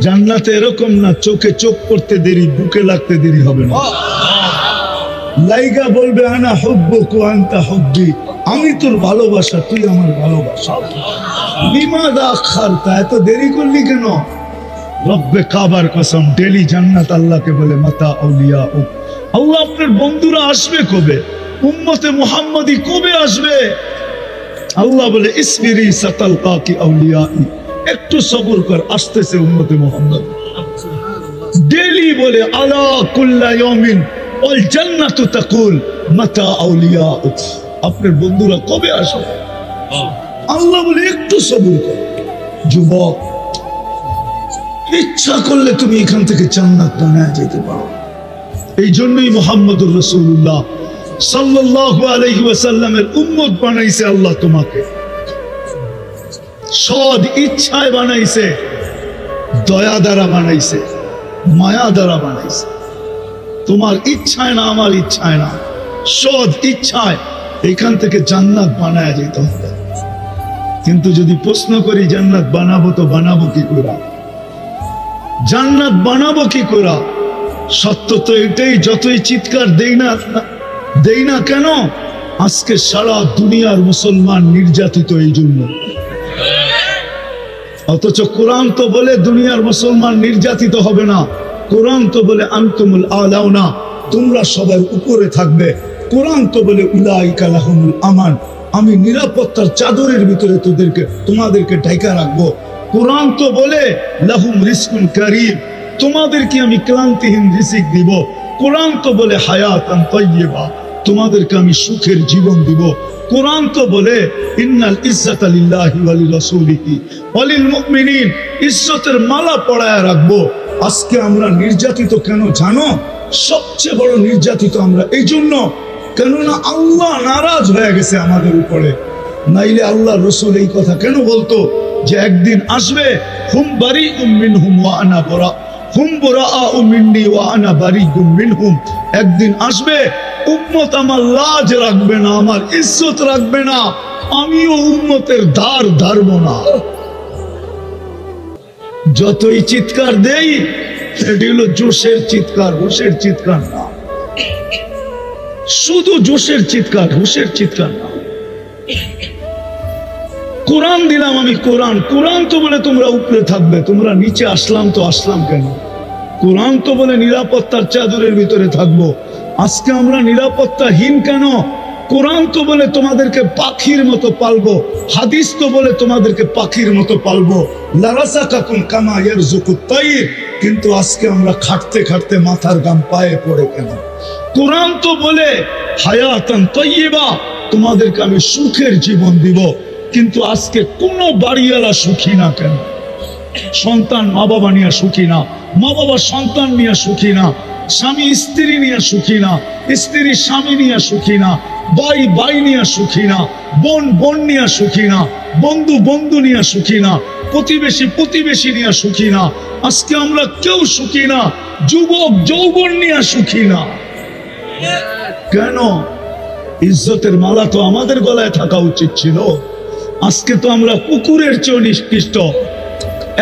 জান্নাতে এরকম না, চোখে চোখ পড়তে দেরি, বুকে লাগতে দেরি হবে না। লাইগা বলবে আনা হুব্বুক ওয়া আনতা হুব্বি, আমি তোর ভালোবাসা তুই আমার ভালোবাসা। লিমাযা আখারতা, এত দেরি করলি কেন? রব্বে কাবার কসম, ডেলি জান্নাত আল্লাহকে বলে মাতা আউলিয়া। আল্লাহ আপনার বন্ধুরা আসবে কবে? উম্মতে মুহাম্মাদি কবে আসবে? আল্লাহ বলে ইসবিরি সাতালকাকি আউলিয়াই, একটু সবর কর, আসতেছে উম্মতে মুহাম্মদ। ডেলি বলে আলা কুল্লা ইয়াউমিন ওয়াল জান্নাতু তাকুল মাতা আউলিয়াউক, আপনার বন্ধুরা কবে আসবে? আল্লাহ বলে একটু সবর কর। যুবক, ইচ্ছা করলে তুমি এখান থেকে জান্নাত বানায় যেতে পারো। এই জন্যই মুহাম্মদুর রাসূলুল্লাহ সাল্লাল্লাহু আলাইহি ওয়াসাল্লামের উম্মত বানাইছে আল্লাহ তোমাকে। সৎ ইচ্ছায় বানাইছে, দয়া দ্বারা বানাইছে, মায়া দ্বারা বানাইছে। তোমার ইচ্ছায় না, আমার ইচ্ছায় না, সৎ ইচ্ছায় এখান থেকে জান্নাত বানায় যেতে হবে। কিন্তু যদি প্রশ্ন করি জান্নাত বানাবো তো বানাবো কি করে? জান্নাত বানাবো কি করে? সত্য তো এটাই, যতই চিৎকার দেই না কেন, আজকে সারা দুনিয়ার মুসলমান নির্যাতিত এই জন্য। অথচ কোরআন তো বলে দুনিয়ার মুসলমান নির্যাতিত হবে না। কোরআন তো বলে আনতুমুল আলাউনা, তোমরা সবার উপরে থাকবে। কোরআন তো বলে উলাইকা লাহুমুল আমান, আমি নিরাপত্তার চাদরের ভিতরে তোমাদেরকে ঢাকা রাখবো। কোরআন তো বলে লাহুম রিজকুন কারীম, তোমাদেরকে আমি ক্লান্তিহীন রিজিক দিব। কোরআন তো বলে হায়াতান তাইয়্যিবা, তোমাদেরকে আমি সুখের জীবন দিব। কোরআন তো বলে ইন্নাল ইজ্জাতা লিল্লাহি ওয়া লিরাসূলিহি ওয়া লিল মুমিনিন, ইজ্জতের মালা পরায়া রাখবো। আজকে আমরা নির্যাতিত কেন জানো? সবচেয়ে বড় নির্যাতিত আমরা এই জন্য, কেননা আল্লাহ নারাজ হয়ে গেছে আমাদের উপরে। নাইলে আল্লাহ রসুল এই কথা কেন বলতো যে একদিন আসবে হুম বারিউম মিনহুম ওয়া আনা বারা, হুম বুরাআউ মিন্নি ওয়া আনা বারিউম মিনহুম। একদিন আসবে উম্মত আমার লাজ রাখবে না, আমার ইজ্জত রাখবে না, আমিও উম্মতের ধার ধারব না। যতই চিৎকার দেই, এটি হলো জোশের চিৎকার, হুশের চিৎকার না। শুধু জোশের চিৎকার, হুশের চিৎকার না। কোরআন দিলাম আমি, কোরআন। কোরআন তো বলে তোমরা উপরে থাকবে, তোমরা নিচে আসলাম তো আসলাম কেন? কোরআন তো বলে নিরাপত্তার চাদরের ভিতরে থাকবো, আজকে আমরা নিরাপত্তাহীন কেন? কোরআন তো বলে তোমাদেরকে পাখির মতো পালবো, হাদিস তো বলে তোমাদেরকে পাখির মতো পালবো। লারাযাকাকুম কামা ইয়ারযুকুত তাইর, কিন্তু আজকে আমরা খাটতে খাটতে মাথার গাম পায়ে পড়ে কেন? কোরআন তো বলে হায়াতান তাইয়্যিবা, তোমাদেরকে আমি সুখের জীবন দিব, কিন্তু আজকে কোনো বাড়িওয়ালা সুখী না কেন? সন্তান মা বাবা নিয়ে সুখী না, মা বাবা সন্তান নিয়ে সুখী না, স্বামী স্ত্রী নিয়ে সুখী না, স্ত্রী স্বামী নিয়ে সুখী না, ভাই ভাই নিয়ে সুখী না, বোন বোন নিয়ে সুখী না, বন্ধু বন্ধু নিয়ে সুখী না, প্রতিবেশী প্রতিবেশী নিয়ে সুখী না। আজকে আমরা কেউ সুখী না, যুবক যৌবন নিয়ে সুখী না কেন? ইজ্জতের মালা তো আমাদের গলায় থাকা উচিত ছিল। আজকে তো আমরা কুকুরের চেয়ে নিকৃষ্ট।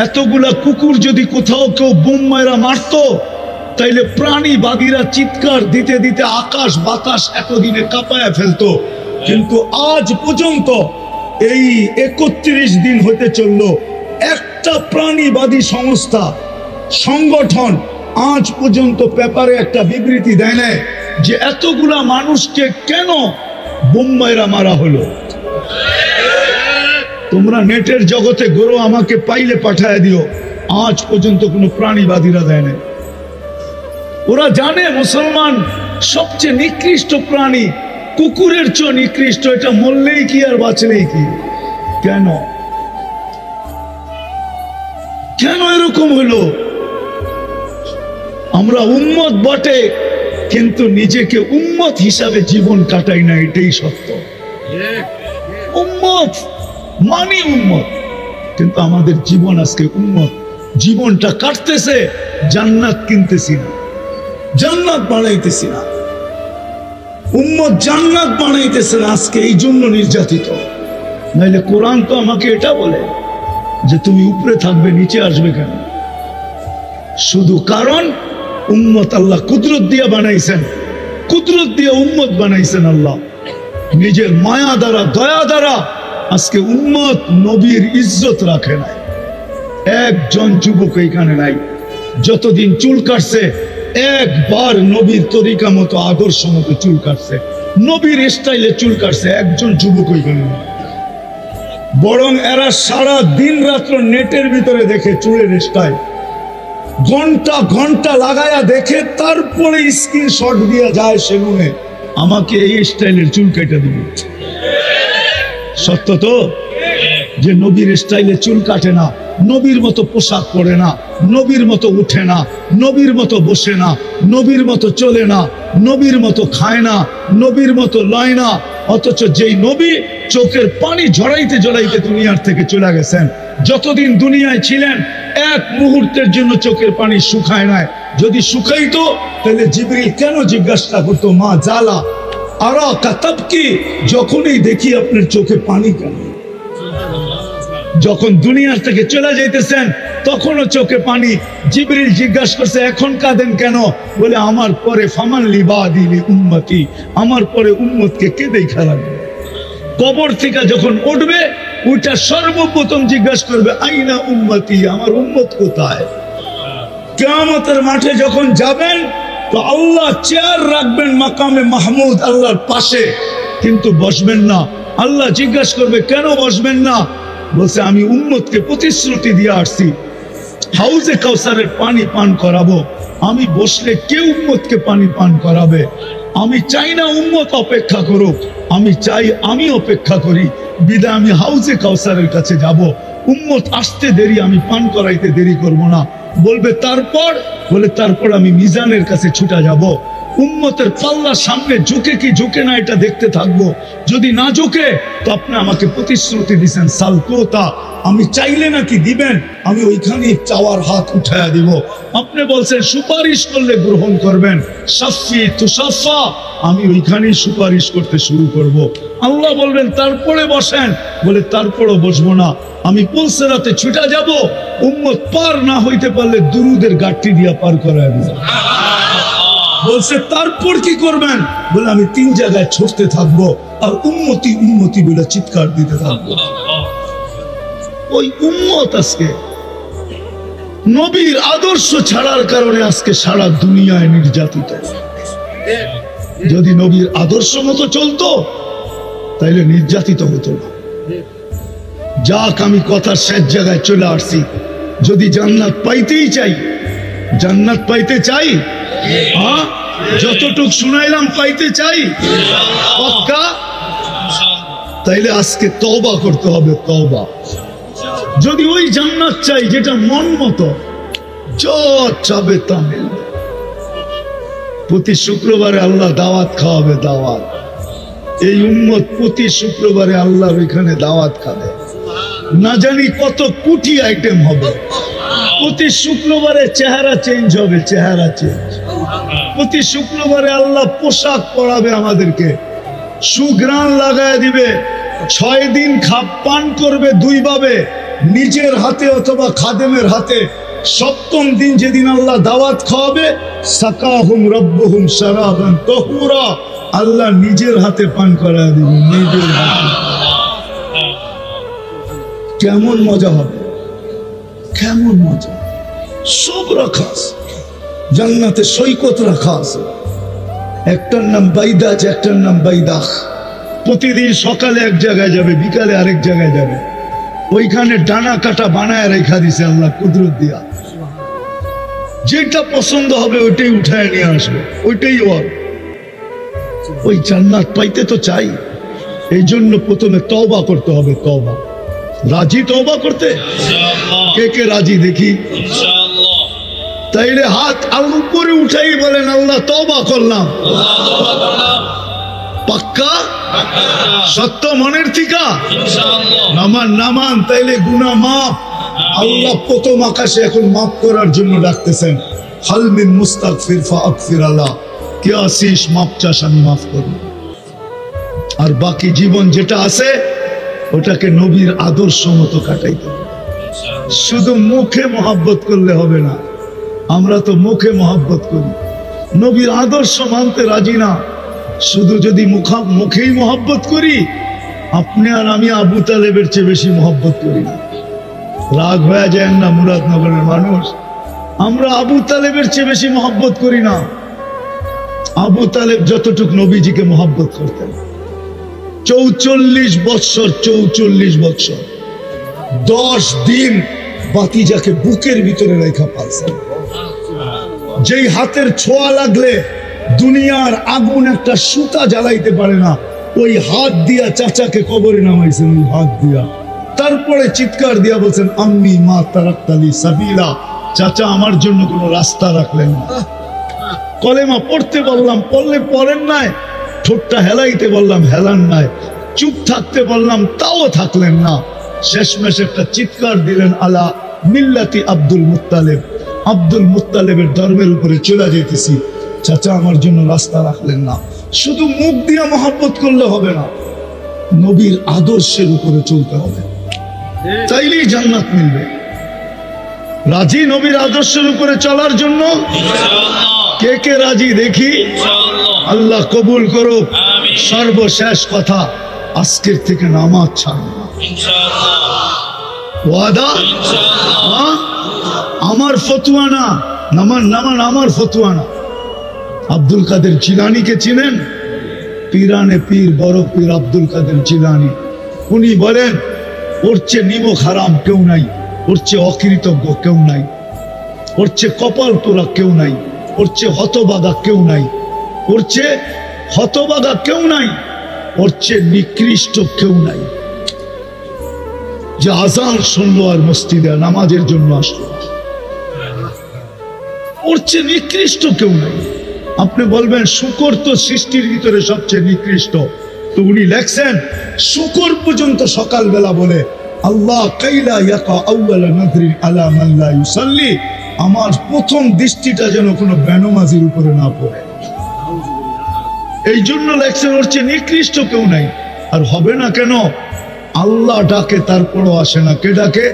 এতগুলা কুকুর যদি কোথাও কেউ বোম মারা মারতো, তাইলে প্রাণীবাদীরা চিৎকার দিতে দিতে আকাশ বাতাস এতদিনে কাঁপায়া ফেলতো। কিন্তু আজ পর্যন্ত এই 31 দিন হতে চলল, একটা প্রাণীবাদী সংস্থা সংগঠন আজ পর্যন্ত পেপারে একটা বিবৃতি দেয় না যে এতগুলা মানুষকে কেন বোম্বাইরা মারা হলো। তোমরা নেটের জগতে গরো, আমাকে পাইলে পাঠায় দিও। আজ পর্যন্ত কোনো প্রাণীবাদীরা দেয় না। ওরা জানে মুসলমান সবচেয়ে নিকৃষ্ট প্রাণী, কুকুরের চেয়ে নিকৃষ্ট। এটা মরলেই কি আর বাঁচলেই কি? কেন কেন এরকম হলো? আমরা উম্মত বটে, কিন্তু নিজেকে উম্মত হিসাবে জীবন কাটাই না, এটাই সত্য। উম্মত মানে উম্মত, কিন্তু আমাদের জীবন আজকে উম্মত। জীবনটা কাটতেছে, জান্নাত কিনতেছি না, জান্নাত বানাইতেছি না। উম্মত জান্নাত বানাইতেছে না আজকে, এই জন্য নির্যাতিত। নাইলে কোরআন তো আমাকে এটা বলে যে তুমি উপরে থাকবে, নিচে আসবে কেন? শুধু কারণ উম্মত আল্লাহ কুদরত দিয়া বানাইছেন, কুদরত দিয়ে উম্মত বানাইছেন আল্লাহ, নিজের মায়া দ্বারা দয়া দ্বারা। আজকে উম্মত নবীর ইজ্জত রাখে নাই। একজন যুবক এইখানে নাই যতদিন চুল কাটছে একবার নবীর তরিকা মতো আদর্শ মতো চুল কাটছে, নবীর স্টাইলে চুল কাটছে, একজন যুবক ওইখানে নাই। বরং এরা সারা দিন রাত্র নেটের ভিতরে দেখে চুলের স্টাইল, ঘন্টা ঘন্টা লাগায়া দেখে, তারপরে স্ক্রিনশট দিয়ে যায় সেগুনে আমাকে এই স্টাইলের চুল কেটে দিবে। সত্য তো যে নবীর স্টাইলে চুল কাটে না, নবীর মতো পোশাক পরে না, নবীর মতো উঠে না, নবীর মতো বসে না, নবীর মতো চলে না, নবীর মতো খায় না, নবীর মতো লয় না। অথচ যেই নবী চোখের পানি ঝরাইতে ঝরাইতে দুনিয়ার থেকে চলে গেছেন, যতদিন দুনিয়ায় ছিলেন এক মুহূর্তের জন্য চোখের পানি শুকায় নাই। যদি শুকাইতো তাহলে জিবরিল কেন জিজ্ঞাসা করতো, মা জালা আরা কাতাব কি, যখনই দেখি আপনার চোখে পানি কেন? যখন দুনিয়ার থেকে চলে যাইতেছেন তখনও চোখে পানি। জিবরিল জিজ্ঞাসা করছে এখন কাঁদেন কেন? বলে আমার পরে ফামান লিবাদিলি উম্মতি, আমার পরে উম্মতকে কে দেখা রাখবে? কবর থেকে যখন উঠবে ওইটা সর্বপ্রথম জিজ্ঞাসা করবে আইনা উম্মতি, আমার উম্মত কোথায়? কিয়ামতের মাঠে যখন যাবেন তো আল্লাহ চেয়ার রাখবেন মাকামে মাহমুদ আল্লাহর পাশে, কিন্তু বসবেন না। আল্লাহ জিজ্ঞাসা করবে কেন বসবেন না? বলছে আমি উম্মতকে প্রতিশ্রুতি দিয়ে আসছি হাউজে কাউসারের পানি পান করাবো, আমি বসলে কে উম্মতকে পানি পান করাবে? আমি চাই না উম্মত অপেক্ষা করুক, আমি চাই আমি অপেক্ষা করি। বিদায় আমি হাউজে কাউসারের কাছে যাব, উম্মত আসতে দেরি, আমি পান করাইতে দেরি করব না। বলবে তারপর? বলে তারপর আমি মিজানের কাছে ছুটা যাব, উম্মতের পাল্লা সামনে ঝুঁকে কি ঝুঁকে না এটা দেখতে থাকবো। যদি না ঝুঁকে তো আপনি আমাকে প্রতিশ্রুতি দিচ্ছেন সালকোতা, আমি চাইলে নাকি দিবেন, আমি ওইখানে চাওয়ার হাত উঠায়া দিব। আপনি বলছেন সুপারিশ করলে গ্রহণ করবেন, সাফি তুসাফা, আমি ওইখানেই সুপারিশ করতে শুরু করব। আল্লাহ বলবেন তারপরে বসেন, বলে তারপরও বসবো না, আমি পুলসেরাতে ছুটা যাব, উম্মত পার না হইতে পারলে দুরুদের গাঠটি দিয়া পার করায় দিব। বলছে তারপর কি করবেন? বলে আমি 3 জায়গায় ছুটতে থাকবো আর উম্মতি উম্মতি বলে চিৎকার দিতে থাকবো। ওই উম্মত আজকে নবীর আদর্শ ছাড়ার কারণে আজকে সারা দুনিয়ায় নির্যাতিত। যদি নবীর আদর্শ মতো চলতো তাইলে নির্যাতিত হতো না। যাক, আমি কথার শেষ জায়গায় চলে আসছি। যদি জান্নাত পাইতেই চাই, জান্নাত পাইতে চাই, হ্যাঁ যতটুক শুনাইলাম পাইতে চাই পাক্কা, তাইলে আজকে তওবা করতে হবে। তওবা যদি ওই জান্নাত চাই যেটা মন মতো যা চাবে তা মিলবে। প্রতি শুক্রবারে আল্লাহ দাওয়াত খাওয়াবে, দাওয়াত। এই উম্মত প্রতি শুক্রবারে আল্লাহর ওইখানে দাওয়াত খাবে, না জানি কত কোটি আইটেম হবে। প্রতি শুক্রবারে চেহারা চেঞ্জ হবে, চেহারা চেঞ্জ। প্রতি শুক্রবারে আল্লাহ পোশাক পরাবে আমাদেরকে, সুগ্রাণ লাগায় দিবে। 6 দিন পান করবে 2 ভাবে, নিজের হাতে অথবা খাদেমের হাতে। 7ম দিন যেদিন আল্লাহ দাওয়াত খাওয়াবে, সাকাহুম রব্বুহুম শারাবান তাহুরা, আল্লাহ নিজের হাতে পান করায় দিবে, নিজের হাতে। কেমন মজা হবে, কেমন মজা। সব রাখা আছে জান্নাতে, সৈকত রাখা আছে। একটার নাম বাইদাজ, একটার নাম বাইদাখ। প্রতিদিন সকালে এক জায়গায় যাবে, বিকালে আরেক জায়গায় যাবে। ওইখানে ডানা কাটা বানায় রেখা দিছে আল্লাহ কুদরত দিয়া। যেটা পছন্দ হবে ওইটাই উঠায় নিয়ে আসবে, ওইটাই ওর। ওই জান্নাত পাইতে তো চাই, এই জন্য প্রথমে তওবা করতে হবে। তওবা, রাজি তওবা করতে? কে কে রাজি দেখি? তাইলে হাত আর উপরে উঠাই বলেন আল্লাহ তওবা করলাম। পাক্কা? সত্য মনের থিকা? নামান নামান, তাইলে গুনাহ মাফ। আল্লাহ প্রথম আকাশে এখন মাফ করার জন্য ডাকতেছেন, হাল মিন মুস্তাগফির ফাগফির আল্লাহ, কে আসিস মাফ চাস আমি মাফ করব। আর বাকি জীবন যেটা আছে ওটাকে নবীর আদর্শ মতো কাটাইতে হবে। শুধু মুখে মহব্বত করলে হবে না। আমরা তো মুখে মহব্বত করি, নবীর আদর্শ মানতে রাজি না। শুধু যদি মুখেই মহব্বত করি, আপনি আর আমি আবু তালেবের চেয়ে বেশি মহব্বত করি না। রাগ হয়ে যায় না মুরাদনগরের মানুষ, আমরা আবু তালেবের চেয়ে বেশি মহব্বত করি না। আবু তালেব যতটুক নবীজিকে মহব্বত করতেন, 44 বৎসর 10 দিন বাতিজাকে বুকের ভিতরে রেখা পালছেন। যেই হাতের ছোঁয়া লাগলে দুনিয়ার আগুন একটা সুতা জ্বালাইতে পারে না, ওই হাত দিয়া চাচাকে কবরে নামাইছেন, ওই হাত দিয়া। তারপরে চিৎকার দিয়া বলছেন, আম্মি মা তারাক্তালি সাবিলা, চাচা আমার জন্য কোনো রাস্তা রাখলেন না। কলেমা পড়তে বললাম, পড়লে পড়েন নাই। ঠোঁটটা হেলাইতে বললাম, হেলান নাই। চুপ থাকতে বললাম, তাও থাকলেন না। শেষমেশ একটা চিৎকার দিলেন, আলা মিল্লাতি আব্দুল মুত্তালিব, আব্দুল মুত্তালিবের ধর্মের উপরে চলে যেতেছি। চাচা আমার জন্য রাস্তা রাখলেন না। শুধু মুখ দিয়া মহব্বত করলে হবে না, নবীর আদর্শের উপরে চলতে হবে, তাইলেই জান্নাত মিলবে। রাজি নবীর আদর্শের উপরে চলার জন্য? কে কে রাজি দেখি? আল্লাহ কবুল করুক। সর্বশেষ কথা, আজকের থেকে নামাজ ছাড়ব না। ওয়াদা? আমার ফতুয়া না, আমার ফতুয়া না। আব্দুল কাদের জিলানীকে চিনেন? পীরানে পীর বড় পীর আব্দুল কাদের জিলানী। উনি বলেন, ওর চেয়ে নিমক হারাম কেউ নাই, ওর চেয়ে অকৃতজ্ঞ কেউ নাই, ওর চেয়ে কপাল তোলা কেউ নাই, ওর চেয়ে হতবাগা কেউ নাই, ওর চেয়ে হতবাগা কেউ নাই, ওর চেয়ে নিকৃষ্ট কেউ নাই। যে আজান শুনলো আর মসজিদে নামাজের জন্য আসলো, ওর চেয়ে নিকৃষ্ট কেউ নাই। আপনি বলবেন শুকর তো সৃষ্টির ভিতরে সবচেয়ে নিকৃষ্ট, তো উনি লেখছেন শুকর পর্যন্ত সকালবেলা বলে, আল্লাহ কাইলা ইয়াকা আউয়ালা নাযরিন আলা মান লা ইউসাল্লি, আমার প্রথম দৃষ্টিটা যেন কোনো বেনমাজির উপরে না পড়ে। এই জন্য লেখছেন ওর চেয়ে নিকৃষ্ট কেউ নাই। আর হবে না কেন? আল্লাহ ডাকে তারপরও আসে না। কে ডাকে?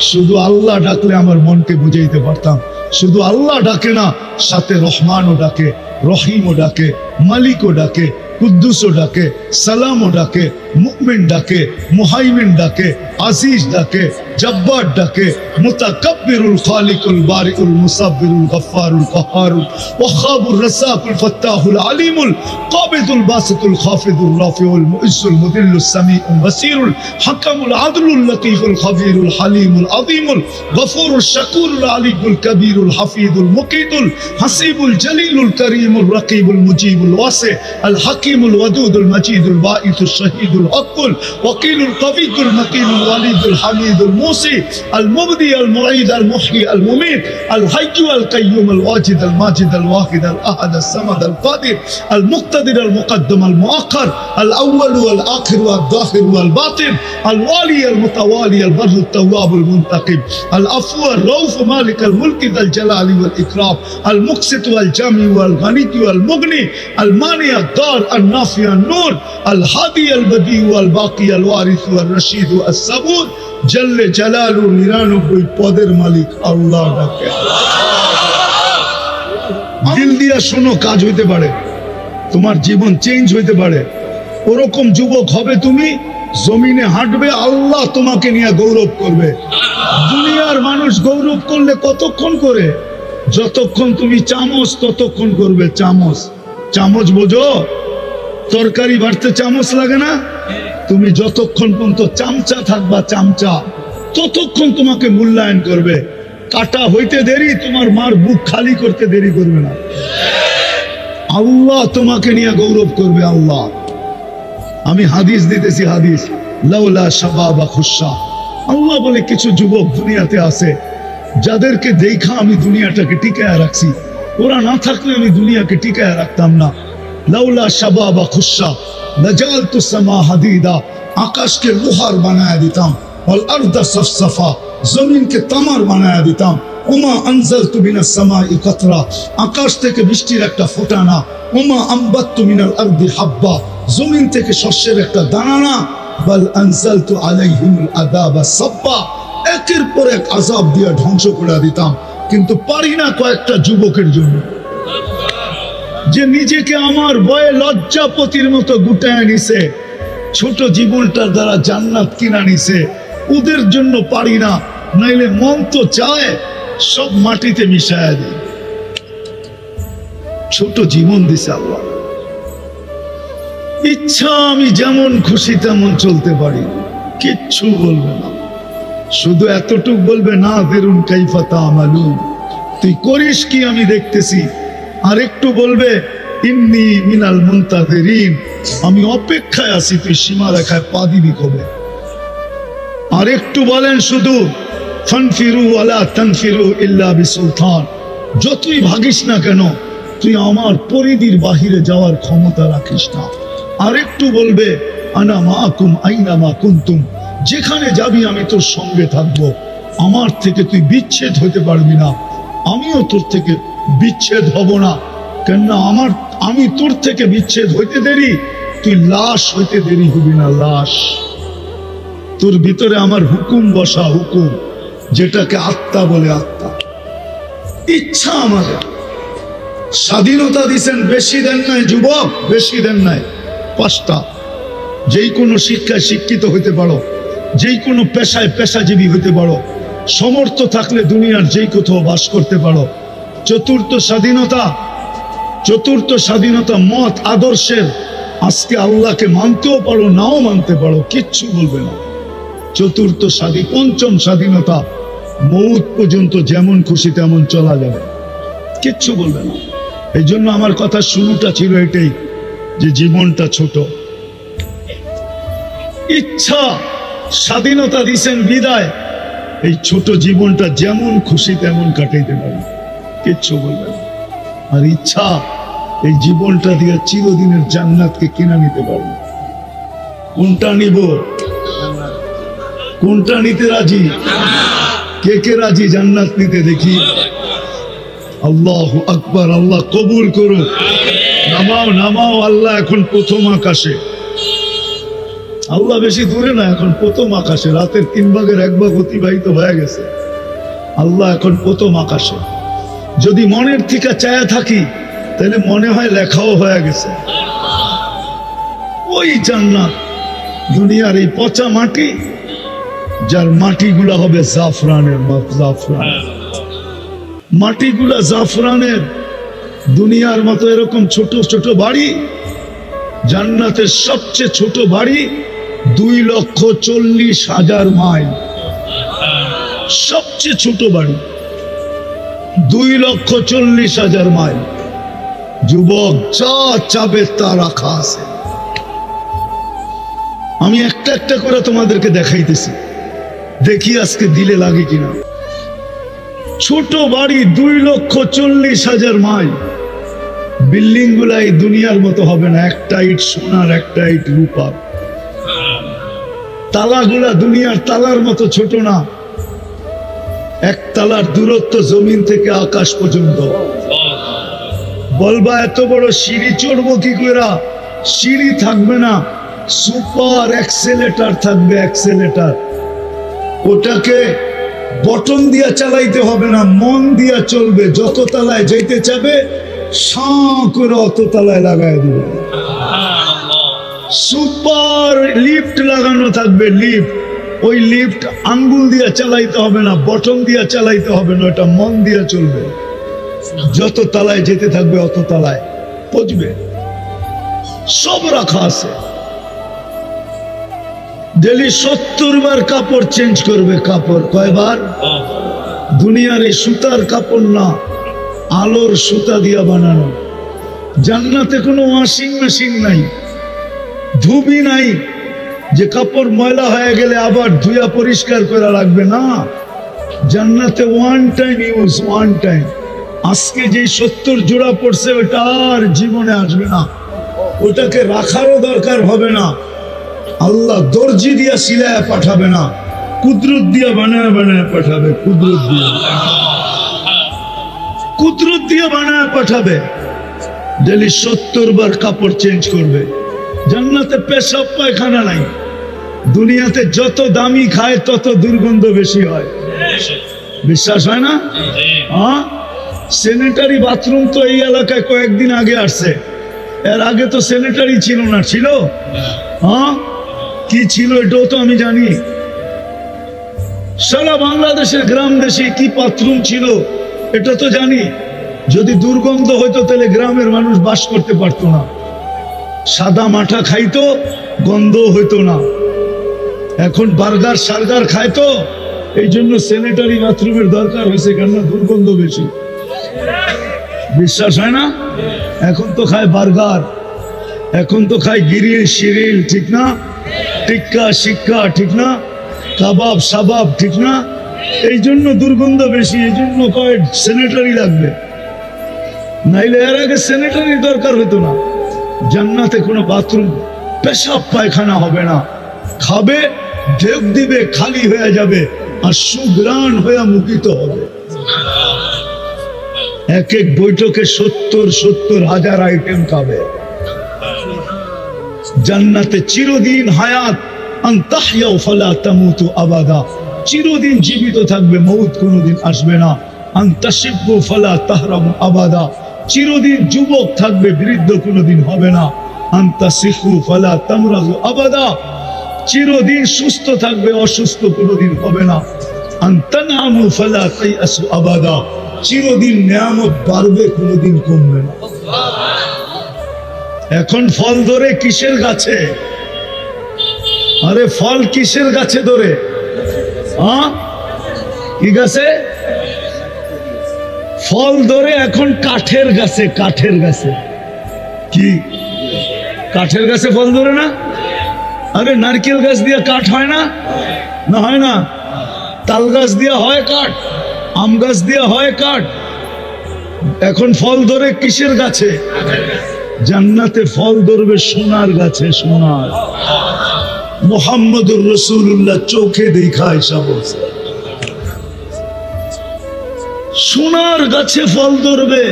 শুধু আল্লাহ ডাকলে আমার মনকে বুঝাইতে পারতাম। শুধু আল্লাহ ডাকে না, সাথে রহমানও ডাকে, রহিমও ডাকে, মালিকও ডাকে, কুদ্দুসও ডাকে, সালামও ডাকে, মুমিন ডাকে, মুহাইমিন ডাকে, আজিজ ডাকে, জব্বার ডাকে, মুতাকাব্বিরুল খালিকুল বারিউল মুসাব্বিরুল গফফারুল কাহারুল ওয়াহাবুর রাসাকুল ফাত্তাহুল আলিমুল কাবিদুল বাসিতুল খাফিদুর রাফিউল মুইজ্জুল মুদিল্লুস সামিউল বাসিরুল হাকামুল আদলুল লতীফুল খাবীরুল হালিমুল আযীমুল গফুরুল শাকুরুল আলিয়ুল কবীরুল হাফিজুল মুকিতুল হাসিবুল জলিলুল করিমুল রাকিবুল মুজিবুল ওয়াসি আল হাকিমুল ওয়াদুদুল মাজিদুল বাঈসুল শহীদুল হকুল ওয়াকিলুল কবিয়ুল মাতিনুল ওয়ালিদুল হামিদুল মুসি আল মুবদি আল মুঈদ আল মুহয়ি আল মুমীত আল হাইয়্যু আল কাইয়্যুম আল ওয়াজিদ আল মাজিদ আল ওয়াহিদ আল আহাদ আল সামাদ আল কাদির আল মুক্তাদির আল মুকদ্দম আল মুআক্খার আল আউয়াল ওয়াল আখির ওয়াল যাহির ওয়াল বাতিন আল ওয়ালি আল মুতাওয়ালি আল বাররু তাওয়াব আল মুনতাকিব আল আফু আল রাউফ মালিক আল মুলকি আল জালালি ওয়াল ইকরাম আল মুকসিত ওয়াল জামি ওয়াল গানি ওয়াল মুগনি আল মানি আল দার আল নাফি আল নূর আল হাদি আল বদি ওয়াল বাকি আল ওয়ারিস ওয়াল রশিদ আল সাবুর জল্লে জালালু 99 পদের মালিক আল্লাহ ডাকে। দিল দিয়া শোনো, কাজ হইতে পারে, তোমার জীবন চেঞ্জ হইতে পারে। ওরকম যুবক হবে তুমি, জমিনে হাঁটবে, আল্লাহ তোমাকে নিয়ে গৌরব করবে। দুনিয়ার মানুষ গৌরব করলে কতক্ষণ করে? যতক্ষণ তুমি চামচ ততক্ষণ করবে। চামচ, চামচ বোঝো? তরকারি বাড়তে চামচ লাগে না? তুমি যতক্ষণ পর্যন্ত চামচা থাকবা, চামচা, ততক্ষণ তোমাকে মূল্যায়ন করবে। কাটা হইতে দেরি, তোমার মার বুক খালি করতে দেরি করবে না। আল্লাহ তোমাকে নিয়ে গৌরব করবে। আল্লাহ, আমি হাদিস দিতেছি, হাদিস, লাউলা শাবাবা খুশা, আল্লাহ বলে কিছু যুবক দুনিয়াতে আছে যাদেরকে দেখা আমি দুনিয়াটাকে টিকায় রাখছি, ওরা না থাকলে আমি দুনিয়াকে টিকায় রাখতাম না। লাউলা শাবাবা খুশা লাজালতু সামা হাদিদা, আকাশকে লোহার বানায় দিতাম, ওয়াল আরদা সফসফা, জমিনকে তামার বানায় দিতাম। ওমা আনজালতু মিনাস সামাই কাতরা, আকাশ থেকে বৃষ্টির একটা ফোঁটা না। ওমা আম্বাততু মিনাল আরদি হাব্বা, জমিন থেকে শস্যের একটা দানা না। বাল আনজালতু আলাইহিমুল আযাবা সাব্বা, একের পর এক আযাব দিয়ে ধ্বংস করে দিতাম। কিন্তু পারি না কয়েকটা যুবকের জন্য। যে নিজেকে আমার ভয়ে লজ্জাপতির মতো গুটায় নিছে, ছোট জীবনটার দ্বারা জান্নাত কিনা নিছে, ওদের জন্য পারি না, নাইলে মন তো চায় সব মাটিতে মিশায় দিই। ছোট জীবন দিছে আল্লাহ, ইচ্ছা আমি যেমন খুশি তেমন চলতে পারি, কিচ্ছু বলবে না, শুধু এতটুক বলবে না বেরুন কাইফা তা'মালুন, তুই করিস কি আমি দেখতেছি। আর একটু বলবে ইন্নী মিনাল মুনতাযিরিন, আমি অপেক্ষায় আছি তুই সীমা রেখায় পা দিবি কবে। আর একটু বলেন শুধু ফানফিরু ওয়ালা তানফিরু ইল্লা বিসুলতান, যতই ভাগিস না কেন তুই আমার পরিধির বাহিরে যাওয়ার ক্ষমতা রাখিস না। আর একটু বলবে আনা মাকুম আইনা মা কুনতুম, যেখানে যাবি আমি তোর সঙ্গে থাকবো, আমার থেকে তুই বিচ্ছেদ হতে পারবি না, আমিও তোর থেকে বিচ্ছেদ হব না। কেননা আমি তোর থেকে বিচ্ছেদ হইতে দেরি, তুই লাশ হইতে দেরি হবি না, লাশ। তোর ভিতরে আমার হুকুম বসা, হুকুম যেটাকে আত্মা বলে, আত্মা। ইচ্ছা আমাদের স্বাধীনতা দিছেন, বেশি দেন নাই যুবক, বেশি দেন নাই। 5টা, যেই কোনো শিক্ষায় শিক্ষিত হইতে পারো, যেই কোনো পেশায় পেশাজীবী হইতে পারো, সমর্থ থাকলে দুনিয়ার যেই কোথাও বাস করতে পারো। চতুর্থ স্বাধীনতা মত আদর্শের, আজকে আল্লাহকে মানতেও পারো নাও মানতে পারো, কিচ্ছু বলবে না। পঞ্চম স্বাধীনতা, মৌত পর্যন্ত যেমন খুশি তেমন চলা যাবে, কিচ্ছু বলবে না। এই জন্য আমার কথা শুরুটা ছিল এটাই, যে জীবনটা ছোট। ইচ্ছা স্বাধীনতা দিছেন বিদায়, এই ছোট জীবনটা যেমন খুশি তেমন কাটাইতে পারি, কিচ্ছু বলবে না। আর ইচ্ছা এই জীবনটা দিয়ে চিরদিনের জান্নাতকে কিনে নিতে পারবে। কোনটা নিব? কোনটা নিতে রাজি? কে কে রাজি জান্নাত নিতে? দেখি। আল্লাহু আকবার, আল্লাহ কবুল করুক। নামাও নামাও, আল্লাহ এখন প্রথম আকাশে, আল্লাহ বেশি দূরে না, এখন প্রথম আকাশে। রাতের 3 ভাগের 1 ভাগ অতিবাহিত হয়ে গেছে, আল্লাহ এখন প্রথম আকাশে। যদি মনের থেকে চায়া থাকি তাহলে মনে হয় লেখাও হয়ে গেছে। ওই জান্নাত, দুনিয়ার এই পচা মাটি, যার মাটিগুলা হবে জাফরানের, জাফরান মাটিগুলা জাফরানের। দুনিয়ার মতো এরকম ছোট ছোট বাড়ি, জান্নাতের সবচেয়ে ছোট বাড়ি 2,40,000 মাইল, সবচেয়ে ছোট বাড়ি 2,40,000 মাইল। যুবক যা চাবে তা রাখা আছে। আমি একটা একটা করে তোমাদেরকে দেখাইতেছি, দেখি আজকে দিলে লাগে কিনা। ছোট বাড়ি 2,40,000 মাইল। বিল্ডিং গুলা এই দুনিয়ার মতো হবে না, একটা ইট সোনার, একটা ইট রূপার। তালাগুলা দুনিয়ার তালার মতো ছোট না, এক তালার দূরত্ব জমিন থেকে আকাশ পর্যন্ত। বলবা এত বড় সিঁড়ি চড়বো কি করে? সিঁড়ি থাকবে না, সুপার এক্সেলেটার থাকবে, এক্সেলেটার। ওটাকে বটন দিয়া চালাইতে হবে না, মন দিয়া চলবে। যত তালায় যেতে চাবে সাঁ করে অত তালায় লাগাই দেবে। সুপার লিফট লাগানো থাকবে, লিফট। ওই লিফট আঙ্গুল দিয়া চালাইতে হবে না, বটন দিয়া চালাইতে হবে না, ওটা মন দিয়া চলবে। যত তালায় যেতে থাকবে অত তালায় পৌঁছবে। সব রাখা আছে। ডেলি 70 বার কাপড় চেঞ্জ করবে। কাপড় কয়বার? দুনিয়ার এই সুতার কাপড় না, আলোর সুতা দিয়া বানানো। জান্নাতে কোনো ওয়াশিং মেশিন নাই, ধুবি নাই যে কাপড় ময়লা হয়ে গেলে আবার ধুয়া পরিষ্কার করা লাগবে না। জান্নাতে one time use, one time. আজকে যে 70 জোড়া পড়ছে ওটা আর জীবনে আসবে না, ওটাকে রাখারও দরকার হবে না। আল্লাহ দর্জি দিয়া সিলায় পাঠাবে না, কুদরত দিয়া বানায় বানায় পাঠাবে। কুদরত দিয়া বানায় পাঠাবে। ডেলি 70 বার কাপড় চেঞ্জ করবে। জান্নাতে পেশাব পায়খানা নাই। দুনিয়াতে যত দামি খায় তত দুর্গন্ধ বেশি হয়। বিশ্বাস হয় না? হ্যাঁ, স্যানিটারি বাথরুম তো এই এলাকায় কয়েকদিন আগে আসছে, এর আগে তো স্যানিটারি ছিল না। ছিল? হ্যাঁ, কি ছিল এটাও তো আমি জানি। সারা বাংলাদেশের গ্রাম দেশে কি বাথরুম ছিল এটা তো জানি। যদি দুর্গন্ধ হইতো তাহলে গ্রামের মানুষ বাস করতে পারতো না। সাদা মাঠা খাইতো, গন্ধ হইতো না। এখন বার্গার সার্গার খাইতো, এই জন্য স্যানিটারি বাথরুমের দরকার হয়েছে, কেন দুর্গন্ধ বেশি। বিশ্বাস হয় না? এখন তো খায় বার্গার, এখন তো খায় গিরিল শিরিল, ঠিক না? টিক্কা শিক্ষা, ঠিক না? কাবাব সাবাব, ঠিক না? এই জন্য দুর্গন্ধ বেশি, এই জন্য কয় স্যানিটারি লাগবে। নাইলে এর আগে স্যানিটারি দরকার হইতো না। জান্নাতে কোনো বাথরুম পেশাব পায়খানা হবে না। খাবে, ঢেক দিবে, খালি হয়ে যাবে, আর সুগ্রাণ হয়ে মুখিত হবে। এক এক বৈঠকে 70,000 আইটেম খাবে। জান্নাতে চিরদিন হায়াত, আনতাহইয়াউ ফালা তামুতু আবাদা, চিরদিন জীবিত থাকবে, মউত কোনোদিন আসবে না। আনতাশিবু ফালা তাহরামু আবাদা, চিরদিন যুবক থাকবে, বৃদ্ধ কোনোদিন হবে না। আনতাসিহু ফালা তামরাজু আবাদা, চিরদিন সুস্থ থাকবে, অসুস্থ কোনোদিন হবে না। আনতানামু ফালা তাইয়াসু আবাদা, চিরদিন নিয়ামত বাড়বে, কোনোদিন কমবে না। এখন ফল ধরে কিসের গাছে? আরে ফল কিসের গাছে ধরে? কি গাছে? ফল ধরে এখন কাঠের গাছে। কাঠের গাছে কি? কাঠের গাছে ফল ধরে না? আরে নারকেল গাছ দিয়ে কাঠ হয় না? না হয় না? তাল গাছ দিয়ে হয় কাঠ, আম গাছ দিয়ে হয় কাঠ। এখন ফল ধরে কিসের গাছে? জান্নাতে ফল ধরবে সোনার গাছে। সোনার, মুহাম্মদুর রাসূলুল্লাহ চোখে দেখা হিসাব সোনার গাছে ফল ধরবে।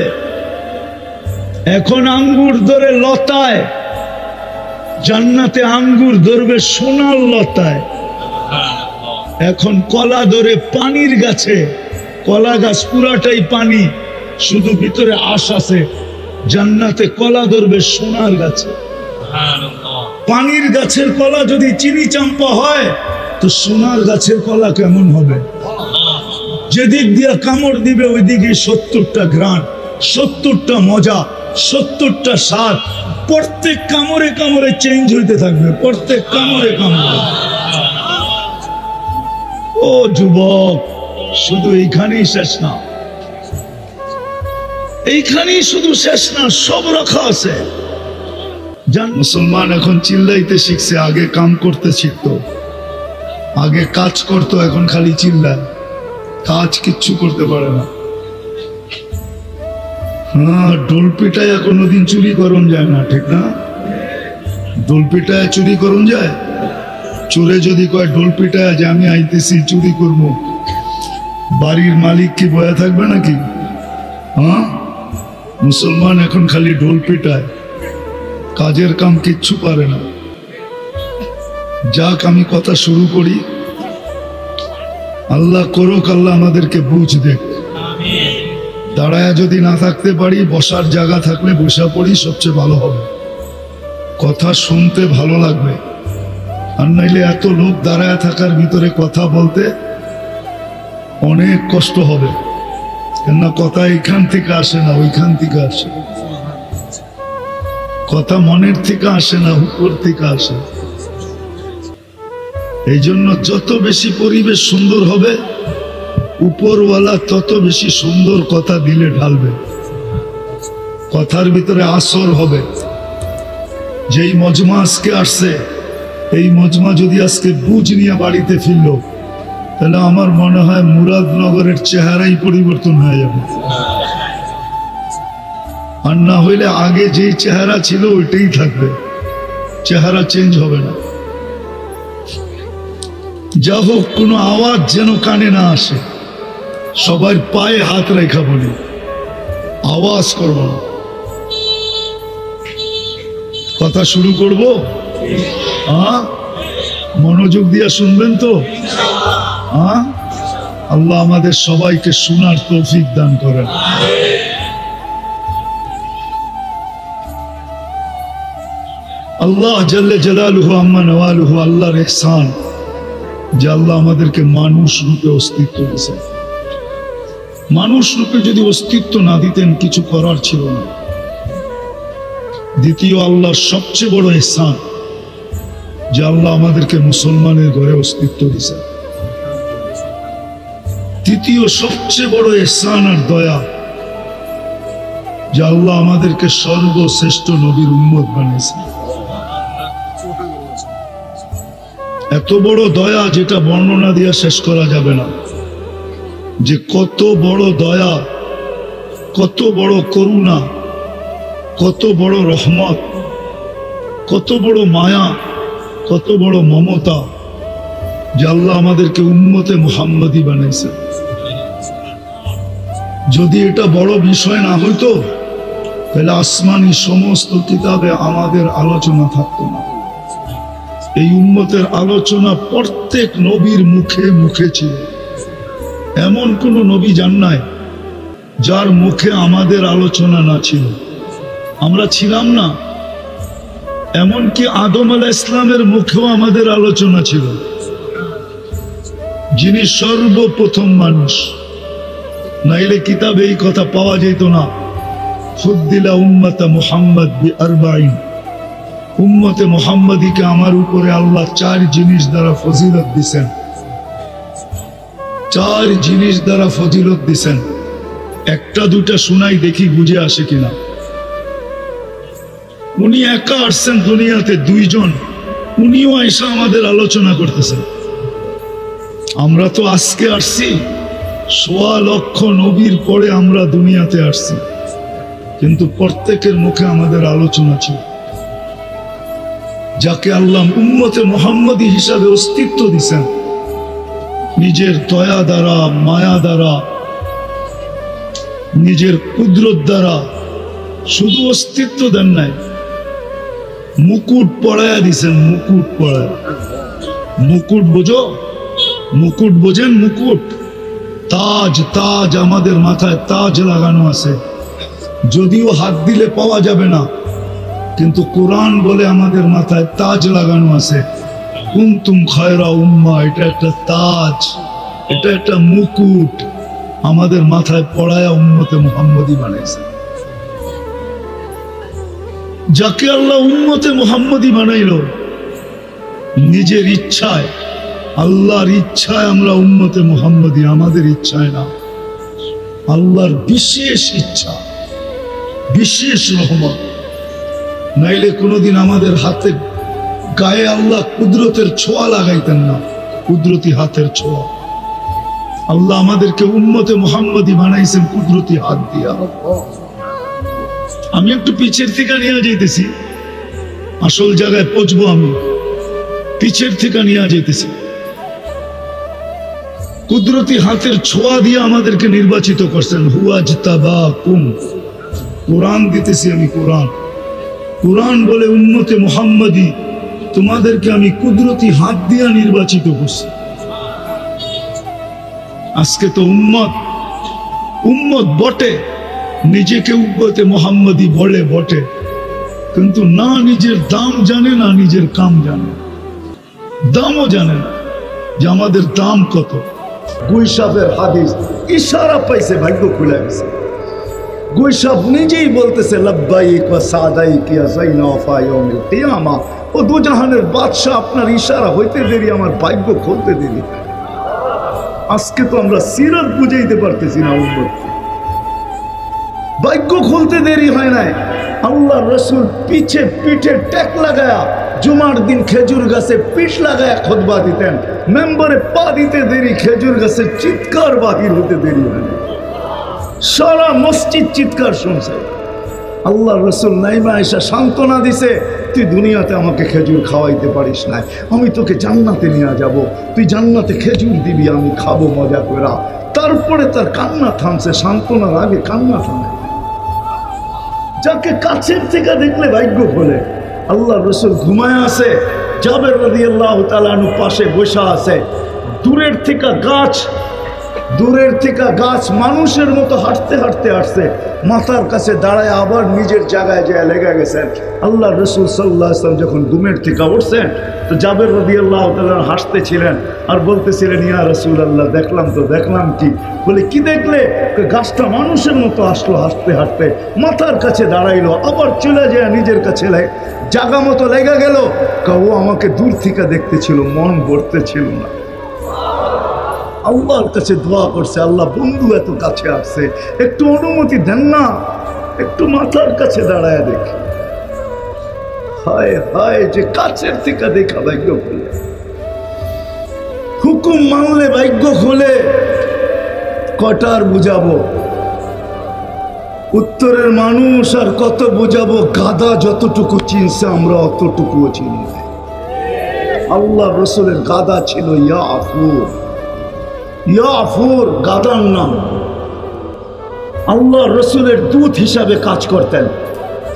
এখন আঙ্গুর ধরে লতায়, জান্নাতে আঙ্গুর ধরবে সোনার লতায়। এখন কলা ধরে পানির গাছে, কলা গাছ পুরাটাই পানি, শুধু ভিতরে আঁশ আছে। জান্নাতে কলা ধরবে সোনার গাছে। পানির গাছের কলা যদি চিনি চাম্পা হয়, তো সোনার গাছের কলা কেমন হবে? যেদিক দিয়ে কামড় দিবে ওইদিকে 70টা ঘ্রাণ, 70টা মজা, 70টা স্বাদ। প্রত্যেক কামড়ে কামড়ে চেঞ্জ হইতে থাকবে, প্রত্যেক কামড়ে কামড়ে। ও যুবক, শুধু এইখানেই শেষ না, এইখানেই শুধু শেষ না, সব রাখা আছে। মুসলমান এখন চিল্লাইতে শিখছে, আগে কাম করতে শিখতো, আগে কাজ করতো, এখন খালি চিল্লায়, কাজ কিচ্ছু করতে পারে না। হ্যাঁ, ডোল পিটায় কোনোদিন চুরি করন যায় না, ঠিক না? ডোল পিটায় চুরি করন যায়? চোরে যদি কয় ডোল পিটায় যে আমি আইতেছি চুরি করবো, বাড়ির মালিক কি বয়া থাকবে নাকি? হ্যাঁ, মুসলমান এখন খালি ঢোল পিটায়, কাজের কাম কিচ্ছু পারে না। যাক, আমি কথা শুরু করি। আল্লাহ করুক, আল্লাহ আমাদেরকে বুঝ দেখ। দাঁড়ায় যদি না থাকতে পারি, বসার জায়গা থাকলে বসা পড়ি, সবচেয়ে ভালো হবে। কথা শুনতে ভালো লাগবে, আর নাইলে এত লোক দাঁড়ায় থাকার ভিতরে কথা বলতে অনেক কষ্ট হবে। কেননা কথা এইখান থেকে আসে না, ওইখান থেকে আসে। কথা মনের থেকে আসে না, উপর থেকে আসে। এই জন্য যত বেশি পরিবেশ সুন্দর হবে, উপরওয়ালা তত বেশি সুন্দর কথা দিলে ঢালবে। কথার ভিতরে আসর হবে। যেই মজমা আজকে আসছে, এই মজমা যদি আজকে বুঝ নিয়ে বাড়িতে ফিরল, তাহলে আমার মনে হয় মুরাদনগরের চেহারাই পরিবর্তন হয়ে যাবে। আর না হইলে আগে যেই চেহারা ছিল ওইটাই থাকবে, চেহারা চেঞ্জ হবে না। যা হোক, কোনো আওয়াজ যেন কানে না আসে। সবার পায়ে হাত রেখা বলি, আওয়াজ করব না। কথা শুরু করব, মনোযোগ দিয়ে শুনবেন তো? আল্লাহ আমাদের সবাইকে শোনার তৌফিক দান করেন। আল্লাহ জাল্লে জালালুহু আম্মা নওয়ালুহু, আল্লাহর ইহসান যে আল্লাহ আমাদেরকে মানুষ রূপে অস্তিত্ব দিয়েছেন। মানুষ রূপে যদি অস্তিত্ব না দিতেন কিছু করার ছিল না। দ্বিতীয়, আল্লাহর সবচেয়ে বড় ইহসান যে আল্লাহ আমাদেরকে মুসলমানের ঘরে অস্তিত্ব দিয়েছেন। তৃতীয় সবচেয়ে বড় ইহসান আর দয়া যে আল্লাহ আমাদেরকে সর্বশ্রেষ্ঠ নবীর উম্মত বানিয়েছেন। এত বড় দয়া যেটা বর্ণনা দিয়ে শেষ করা যাবে না, যে কত বড় দয়া, কত বড় করুণা, কত বড় রহমত, কত বড় মায়া, কত বড় মমতা যে আল্লাহ আমাদেরকে উম্মতে মুহাম্মদী বানাইছে। যদি এটা বড় বিষয় না হইতো তাহলে আসমানি সমস্ত কিতাবে আমাদের আলোচনা থাকতো না। এই উম্মতের আলোচনা প্রত্যেক নবীর মুখে মুখে ছিল। এমন কোন নবী যান নাই যার মুখে আমাদের আলোচনা না ছিল। আমরা ছিলাম না, এমনকি আদম আলাইহিস সালামের মুখেও আমাদের আলোচনা ছিল, যিনি সর্বপ্রথম মানুষ। নাইলে কিতাবে এই কথা পাওয়া যেত না। ফুদ্দিলা উম্মতা মুহাম্মদ বিআরবাঈন, উম্মতে মুহাম্মদীকে আমার উপরে আল্লাহ 4 জিনিস দ্বারা ফজিলত দিছেন। 4 জিনিস দ্বারা ফজিলত দিছেন। একটা দুটা শুনাই, দেখি বুঝে আসে কিনা। উনি একা আসছেন দুনিয়াতে, 2 জন, উনিও এসে আমাদের আলোচনা করতেছেন। আমরা তো আজকে আসছি, 1.25 লক্ষ নবীর পরে আমরা দুনিয়াতে আসছি, কিন্তু প্রত্যেকের মুখে আমাদের আলোচনা ছিল। যাকে আল্লাহ উম্মতে মুহাম্মদী হিসাবে অস্তিত্ব দিছেন, নিজের দয়া দ্বারা, মায়া দ্বারা, নিজের কুদরত দ্বারা, শুধু অস্তিত্ব দেন নাই, মুকুট পড়ায়া দিছেন। মুকুট পড়ায়, মুকুট বোঝো? মুকুট বোঝেন? মুকুট, তাজ। তাজ আমাদের মাথায় তাজ লাগানো আছে, যদিও হাত দিলে পাওয়া যাবে না, কিন্তু কোরআন বলে আমাদের মাথায় তাজ লাগানো আছে। কুনতুম খায়রা উম্মাহ, এটা একটা তাজ, এটা একটা মুকুট আমাদের মাথায় পড়ায়া উম্মতে মুহাম্মদী বানাইছে। যাকে আল্লাহ উম্মতে মুহাম্মদী বানাইল, নিজের ইচ্ছায়, আল্লাহর ইচ্ছায় আমরা উম্মতে মুহাম্মদী, আমাদের ইচ্ছায় না। আল্লাহর বিশেষ ইচ্ছা, বিশেষ রহমত। নাইলে কোনোদিন আমাদের হাতে গায়ে আল্লাহ কুদরতের ছোঁয়া লাগাইতেন না, কুদরতি হাতের ছোঁয়া। আল্লাহ আমাদেরকে উম্মতে মুহাম্মদী বানাইছেন কুদরতি হাত দিয়া। আমি একটু পিছের থেকে নিয়ে যাইতেছি, আসল জায়গায় পৌঁছবো। আমি পিছের থেকে নিয়ে যাইতেছি। কুদরতি হাতের ছোঁয়া দিয়ে আমাদেরকে নির্বাচিত করছেন। হুয়াজতাবাকুম, কোরআন দিতেছি আমি। কোরআন, কোরআন বলে উম্মতে মুহাম্মদী তোমাদেরকে আমি কুদরতি হাত দিয়া নির্বাচিত করছি। আজকে তো উম্মত বটে, নিজেকে উম্মতে মুহাম্মদী বলে বটে, কিন্তু না নিজের দাম জানে, না নিজের কাম জানে। দামও জানে না যে আমাদের দাম কত। গুইসাফের হাদিস, ইশারা পাইছে, ভাগ্য খুলে গেছে। গুইসাফ নিজেই বলতেছে লব্বাইক ওয়া সাদাইক ইয়া যাইনাফা ইয়াউমিল কিয়ামা, ও দুজাহানের বাদশা, আপনার ইশারা হইতে দেরি, আমার ভাগ্য খুলতে দেরি। আজকে তো আমরা সিরাত বুঝাইতে পারতেছি না উম্মতকে। ভাগ্য খুলতে দেরি হয় নাই। আল্লাহ রসুল পিঠে ট্যাক লাগায়া জুমার দিন খেজুর গাছে পিঠ লাগায়া খুতবা দিতেন। মেম্বারে পা দিতে দেরি, খেজুর গাছের চিৎকার বাহির হতে দেরি হয় না। সারা মসজিদ চিৎকার শুনছে। আল্লাহ রসুল নাইমা আয়েশা সান্ত্বনা দিছে, তুই দুনিয়াতে আমাকে খেজুর খাওয়াইতে পারিস না, আমি তোকে জান্নাতে নিয়ে যাব, তুই জান্নাতে খেজুর দিবি, আমি খাবো মজা করে। তারপরে তার কান্না থামছে, সান্ত্বনার আগে কান্না থামে। যাকে কাছের থেকে দেখলে ভাগ্য খোলে। আল্লাহ রসুল ঘুমায় আছে, জাবের রাদিয়াল্লাহু তাআলা আনহু পাশে বসা আছে। দূরের থেকে গাছ দূরের থেকে গাছ মানুষের মতো হাঁটতে হাঁটতে আসছে, মাথার কাছে দাঁড়ায় আবার নিজের জায়গায় যায় লেগে গেছেন। আল্লাহ রসুল সাল্লাল্লাহু আলাইহি ওয়াসাল্লাম যখন ঘুমের থেকে উঠছেন তো জাবের রাদিয়াল্লাহু তাআলা হাসতেছিলেন আর বলতেছিলেন, ইয়া রাসূলুল্লাহ, দেখলাম কি? বলে, কি দেখলে? গাছটা মানুষের মতো আসলো হাঁটতে হাঁটতে, মাথার কাছে দাঁড়াইলো, আবার চলে যায় নিজের কাছে জায়গা মতো লেগে গেল। ও আমাকে দূর থেকে দেখতেছিল, মন ভরতে ছিল না। আল্লাহর কাছে দোয়া করছে, আল্লাহ বন্ধু এত কাছে আসছে, একটু অনুমতি দেন না, একটু মাথার কাছে দাঁড়ায় দেখি। হায় হায়, যে কাছের থেকে দেখা ভাগ্য খুলে, হুকুম মানলে ভাগ্য খুলে। কটার বুঝাবো? উত্তরের মানুষ আর কত বুঝাবো? গাদা যতটুকু চিনছে আমরা অতটুকুও চিনি না। আল্লাহ রসুলের গাদা ছিল ইয়াফুর। ইয়াফুর গাদার নাম। আল্লাহ রসুলের দূত হিসাবে কাজ করতেন,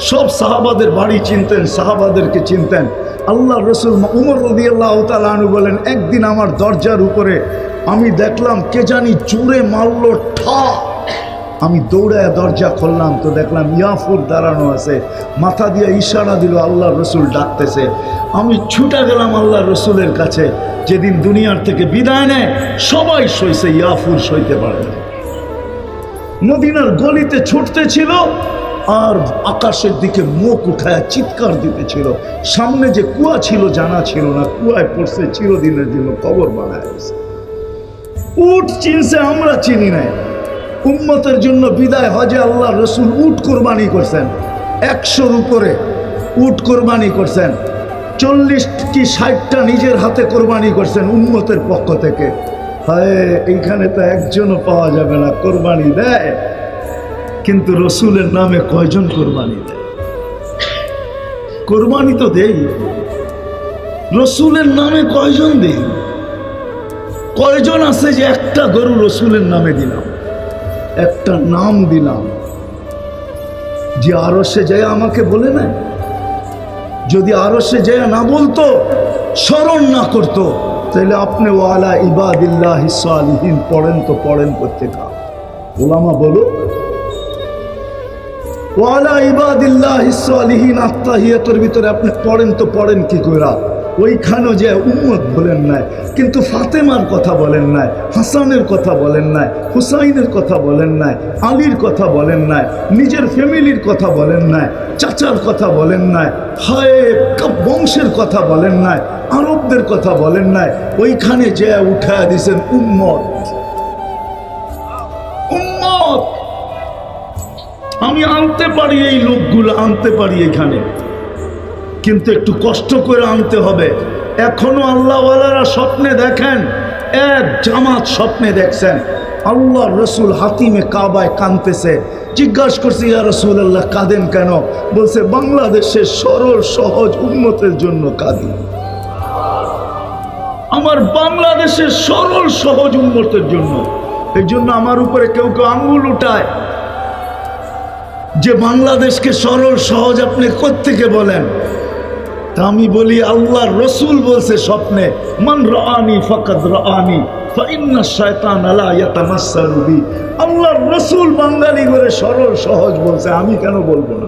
সব সাহাবাদের বাড়ি চিনতেন, সাহাবাদেরকে চিনতেন। আল্লাহ রসুল উমর রাদিয়াল্লাহু তাআলা আনহু বলেন, একদিন আমার দরজার উপরে আমি দেখলাম কে জানি জোরে মারলো ঠা। আমি দৌড়ায় দরজা খুললাম তো দেখলাম ইয়াফুর দাঁড়ানো আছে, মাথা দিয়ে ইশারা দিল, আল্লাহ রসুল ডাকতেছে। আমি ছুটে গেলাম আল্লাহ রসুলের কাছে। যেদিন দুনিয়ার থেকে বিদায় নেয় সবাই সইছে, ইয়াফুর সইতে পারে না। মদিনার গলিতে ছুটতে ছিল আর আকাশের দিকে মুখ উঠায় চিৎকার দিতেছিল। সামনে যে কুয়া ছিল জানা ছিল না, কুয়ায় পড়ছে, চিরদিনের জন্য কবর বানায় গেছে। উট চিনছে, আমরা চিনি নাই। উম্মতের জন্য বিদায় হজে আল্লাহ রসুল উট কোরবানি করছেন, 100-র উপরে উট কোরবানি করছেন। 40 কি 60টা নিজের হাতে কোরবানি করছেন উম্মতের পক্ষ থেকে। হায়, এইখানে তো একজনও পাওয়া যাবে না কোরবানি দেয়, কিন্তু রসুলের নামে কয়জন কোরবানি দেয়? কোরবানি তো দেই, রসুলের নামে কয়জন দেই? কয়জন আছে যে একটা গরু রসুলের নামে দিলাম, একটা নাম দিলাম, যে আরশে যায় আমাকে বলে না? যদি আরশে যায় না বলতো, স্মরণ না করতো, তাহলে আপনি ওয়ালা ইবাদিল্লাহিস সালিহিন পড়েন তো পড়েন প্রত্যেকা। ওলামা বলো, ওয়ালা ইবাদিল্লাহিস সালিহিন আত্তাহিয়াতুর ভিতরে আপনি পড়েন তো পড়েন কি কইরা? ওইখানেও যে উম্মত বলেন নাই, কিন্তু ফাতেমার কথা বলেন নাই, হাসানের কথা বলেন নাই, হুসাইনের কথা বলেন নাই, আলীর কথা বলেন নাই, নিজের ফ্যামিলির কথা বলেন নাই, চাচার কথা বলেন নাই, হায় বংশের কথা বলেন নাই, আরবদের কথা বলেন নাই। ওইখানে যে উঠায় দিয়েছেন উম্মত। উম্মত আমি আনতে পারি, এই লোকগুলো আনতে পারি এখানে, কিন্তু একটু কষ্ট করে আনতে হবে। এখনো আল্লাহওয়ালারা স্বপ্নে দেখেন, এক জামাত স্বপ্নে দেখছেন আল্লাহ রসুল হাতিমে কাবায় কাঁদতেছে। জিজ্ঞাসা করছে, ইয়া রাসূলুল্লাহ কাঁদেন কেন? বলছে, বাংলাদেশের সরল সহজ উম্মতের জন্য কাঁদি। আমার বাংলাদেশের সরল সহজ উম্মতের জন্য। এই জন্য আমার উপরে কেউ কেউ আঙ্গুল উঠায় যে বাংলাদেশকে সরল সহজ আপনি কোত্থেকে বলেন? তা আমি বলি, আল্লাহর রসুল বলছে স্বপ্নে, মান রাআনি ফাকাদ রাআনি ফাইন্না শায়তানা লা ইয়াতামাসসালু বি। আল্লাহর রসুল বাঙালি করে সরল সহজ বলছে, আমি কেন বলবো না?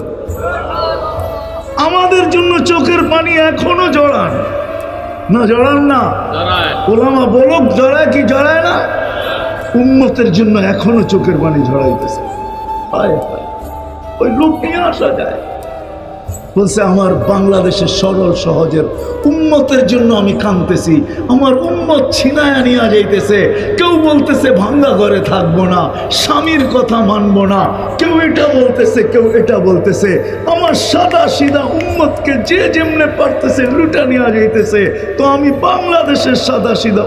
আমাদের জন্য চোখের পানি এখনো জড়ান না? জড়ান না? ওলামা বলুক জড়ায় কি জড়ায় না? উম্মতের জন্য এখনো চোখের পানি ঝরাইতেছে। হায় হায়, ওই লোক নিয়ে আসা যায়। বলছে, আমার বাংলাদেশের সরল সহজের উম্মতের জন্য আমি কাঁদতেছি। আমার উম্মত ছিনায়া নিয়ে যাইতেছে। কেউ বলতেছে ভাঙ্গা ঘরে থাকবো না, স্বামীর কথা মানবো না, কেউ এটা বলতেছে, কেউ এটা বলতেছে। আমার সাদা সিধা উম্মতকে যে যেমনে পারতেছে লুটা নিয়ে যাইতেছে। তো আমি বাংলাদেশের সাদা সিধা